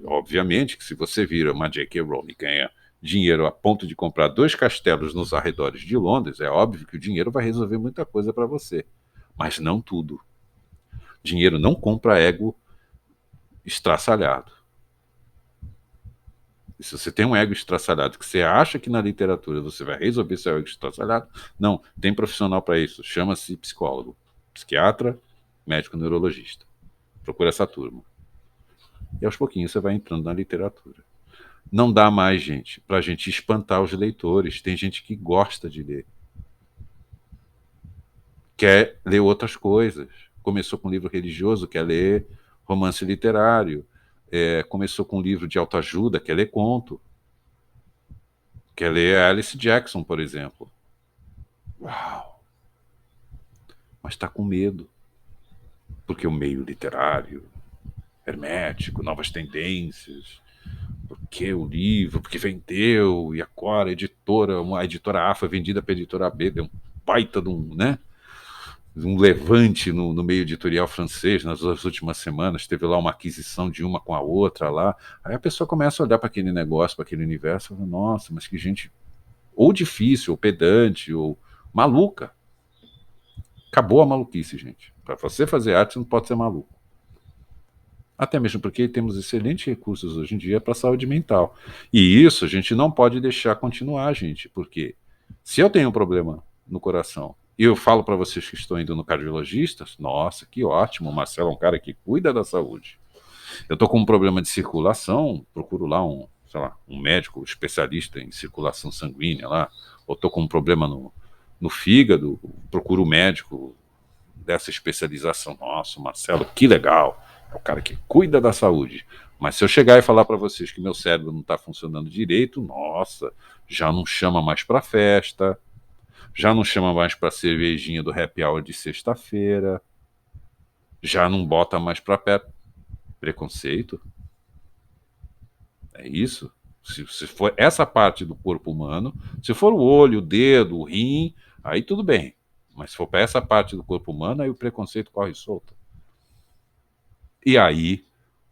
Obviamente que se você vira uma J.K. Rowling e ganha dinheiro a ponto de comprar 2 castelos nos arredores de Londres, é óbvio que o dinheiro vai resolver muita coisa para você. Mas não tudo. Dinheiro não compra ego estraçalhado. E se você tem um ego estraçalhado, que você acha que na literatura você vai resolver seu ego estraçalhado, não, tem profissional para isso. Chama-se psicólogo, psiquiatra, médico neurologista. Procura essa turma. E aos pouquinhos você vai entrando na literatura. Não dá mais, gente, para a gente espantar os leitores. Tem gente que gosta de ler. Quer ler outras coisas. Começou com livro religioso, quer ler romance literário. Começou com um livro de autoajuda, quer ler conto. Quer ler Alice Jackson, por exemplo. Uau! Mas está com medo. Porque o meio literário, hermético, novas tendências, porque o livro, porque vendeu, e agora a editora A foi vendida para a editora B, deu um baita de um, né? Um levante no meio editorial francês nas últimas semanas, teve lá uma aquisição de uma com a outra lá. Aí a pessoa começa a olhar para aquele negócio, para aquele universo, e fala, nossa, mas que gente ou difícil, ou pedante, ou maluca. Acabou a maluquice, gente. Para você fazer arte, você não pode ser maluco. Até mesmo porque temos excelentes recursos hoje em dia para a saúde mental. E isso a gente não pode deixar continuar, gente, porque se eu tenho um problema no coração e eu falo para vocês que estão indo no cardiologista, nossa, que ótimo, o Marcelo é um cara que cuida da saúde. Eu estou com um problema de circulação, procuro lá sei lá, um médico especialista em circulação sanguínea lá, ou estou com um problema no fígado, procuro um médico dessa especialização. Nossa, Marcelo, que legal, é o cara que cuida da saúde. Mas se eu chegar e falar para vocês que meu cérebro não está funcionando direito, nossa, já não chama mais para festa, já não chama mais para cervejinha do happy hour de sexta-feira, já não bota mais para pé. Preconceito? É isso? Se for essa parte do corpo humano, se for o olho, o dedo, o rim, aí tudo bem. Mas se for para essa parte do corpo humano, aí o preconceito corre solto. E aí,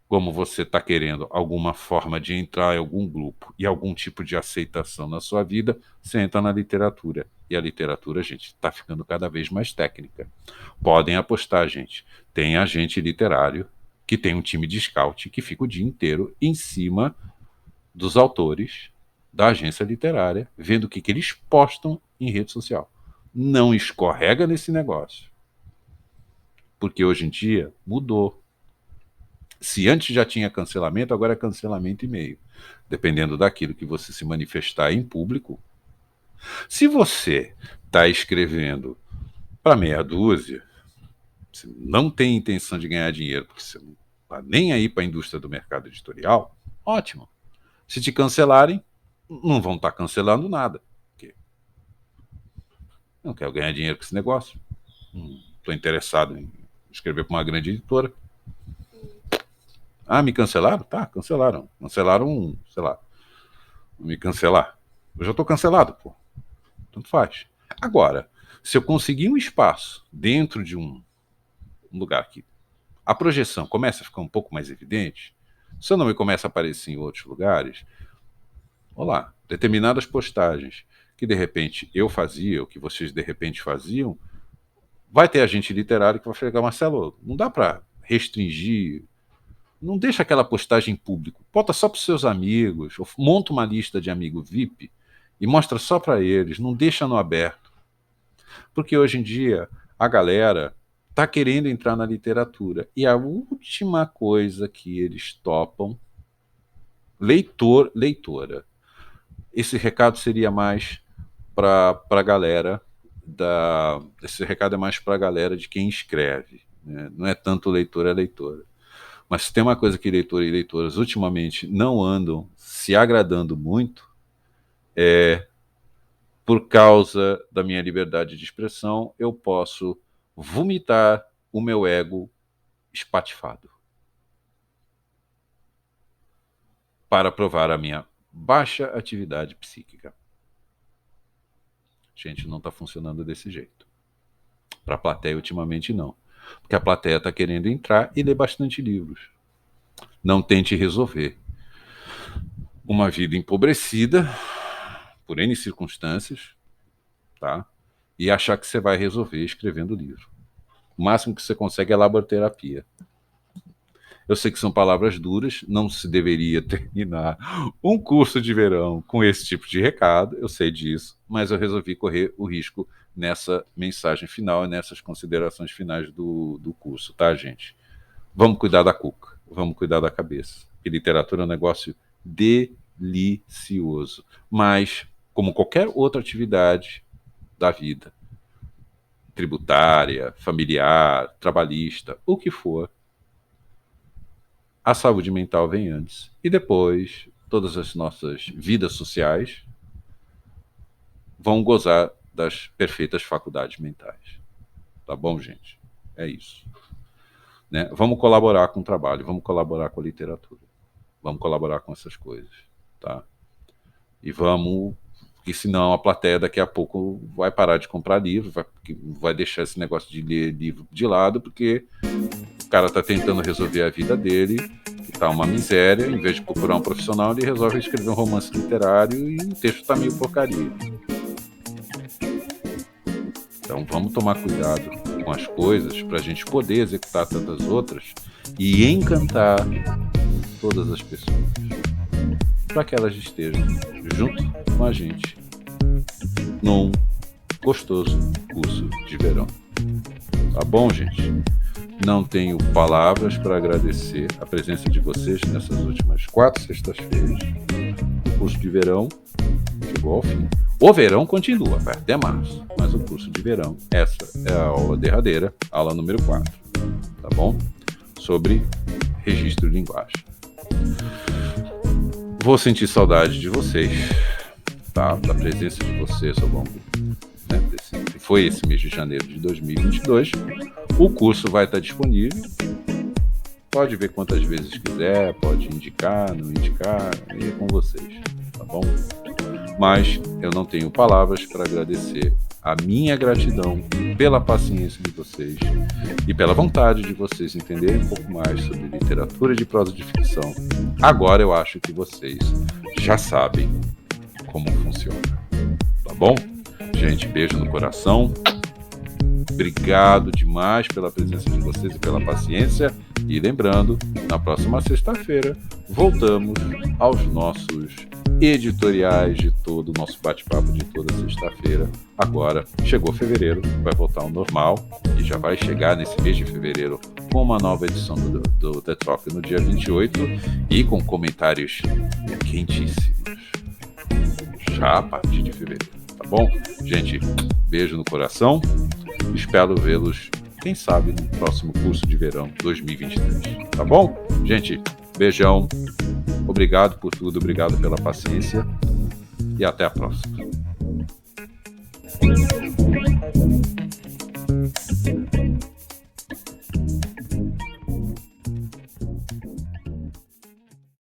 como você está querendo alguma forma de entrar em algum grupo e algum tipo de aceitação na sua vida, você entra na literatura. E a literatura, gente, está ficando cada vez mais técnica. Podem apostar, gente. Tem agente literário que tem um time de scout que fica o dia inteiro em cima dos autores da agência literária, vendo o que eles postam em rede social. Não escorrega nesse negócio. Porque hoje em dia mudou. Se antes já tinha cancelamento, agora é cancelamento e meio. Dependendo daquilo que você se manifestar em público. Se você está escrevendo para meia dúzia, você não tem intenção de ganhar dinheiro, porque você não está nem aí para a indústria do mercado editorial, ótimo. Se te cancelarem, não vão estar cancelando nada. Porque não quero ganhar dinheiro com esse negócio. Estou interessado em escrever para uma grande editora. Ah, me cancelaram? Tá, cancelaram. Cancelaram, sei lá. Me cancelar. Eu já estou cancelado, pô. Tanto faz. Agora, se eu conseguir um espaço dentro de um lugar que a projeção começa a ficar um pouco mais evidente, se eu não me começa a aparecer em outros lugares, olá, determinadas postagens que de repente eu fazia, ou que vocês de repente faziam, vai ter agente literário que vai chegar, Marcelo, não dá para restringir, não deixa aquela postagem em público, bota só para os seus amigos, ou monta uma lista de amigo VIP e mostra só para eles, não deixa no aberto. Porque hoje em dia a galera está querendo entrar na literatura e a última coisa que eles topam, leitor, leitora. Esse recado seria mais para a galera esse recado é mais para a galera de quem escreve, né? Não é tanto leitor, é leitora. Mas se tem uma coisa que leitor e leitoras ultimamente não andam se agradando muito, por causa da minha liberdade de expressão, eu posso vomitar o meu ego espatifado para provar a minha baixa atividade psíquica. Gente, não está funcionando desse jeito. Para a plateia, ultimamente, não. Porque a plateia está querendo entrar e ler bastante livros. Não tente resolver uma vida empobrecida por N circunstâncias, tá? E achar que você vai resolver escrevendo livro. O máximo que você consegue é laboraterapia. Eu sei que são palavras duras, não se deveria terminar um curso de verão com esse tipo de recado, eu sei disso, mas eu resolvi correr o risco nessa mensagem final e nessas considerações finais do curso, tá, gente? Vamos cuidar da cuca, vamos cuidar da cabeça. E literatura é um negócio delicioso, mas, como qualquer outra atividade da vida, tributária, familiar, trabalhista, o que for, a saúde mental vem antes. E depois, todas as nossas vidas sociais vão gozar das perfeitas faculdades mentais. Tá bom, gente? É isso. Né? Vamos colaborar com o trabalho, vamos colaborar com a literatura. Vamos colaborar com essas coisas. Tá? E vamos... Porque senão a plateia daqui a pouco vai parar de comprar livro, vai deixar esse negócio de ler livro de lado, porque o cara está tentando resolver a vida dele, que está uma miséria, em vez de procurar um profissional, ele resolve escrever um romance literário e o texto está meio porcaria. Então vamos tomar cuidado com as coisas para a gente poder executar tantas outras e encantar todas as pessoas, para que elas estejam junto com a gente num gostoso curso de verão. Tá bom, gente? Não tenho palavras para agradecer a presença de vocês nessas últimas 4 sextas-feiras. O curso de verão chegou ao fim. O verão continua, vai até março, mas o curso de verão, essa é a aula derradeira, aula número 4, tá bom? Sobre registro de linguagem. Vou sentir saudade de vocês, tá? Da presença de vocês ao longo, né, foi esse mês de janeiro de 2022. O curso vai estar disponível. Pode ver quantas vezes quiser, pode indicar, não indicar, é com vocês, tá bom? Mas eu não tenho palavras para agradecer a minha gratidão pela paciência de vocês e pela vontade de vocês entenderem um pouco mais sobre literatura de prosa de ficção. Agora eu acho que vocês já sabem como funciona, tá bom? Gente, beijo no coração. Obrigado demais pela presença de vocês e pela paciência. E lembrando, na próxima sexta-feira, voltamos aos nossos editoriais de todo o nosso bate-papo de toda sexta-feira. Agora, chegou fevereiro, vai voltar ao normal e já vai chegar nesse mês de fevereiro com uma nova edição do The Talk no dia 28 e com comentários quentíssimos. Já a partir de fevereiro, tá bom? Gente, beijo no coração. Espero vê-los, quem sabe, no próximo curso de verão 2023. Tá bom? Gente, beijão. Obrigado por tudo, obrigado pela paciência. E até a próxima.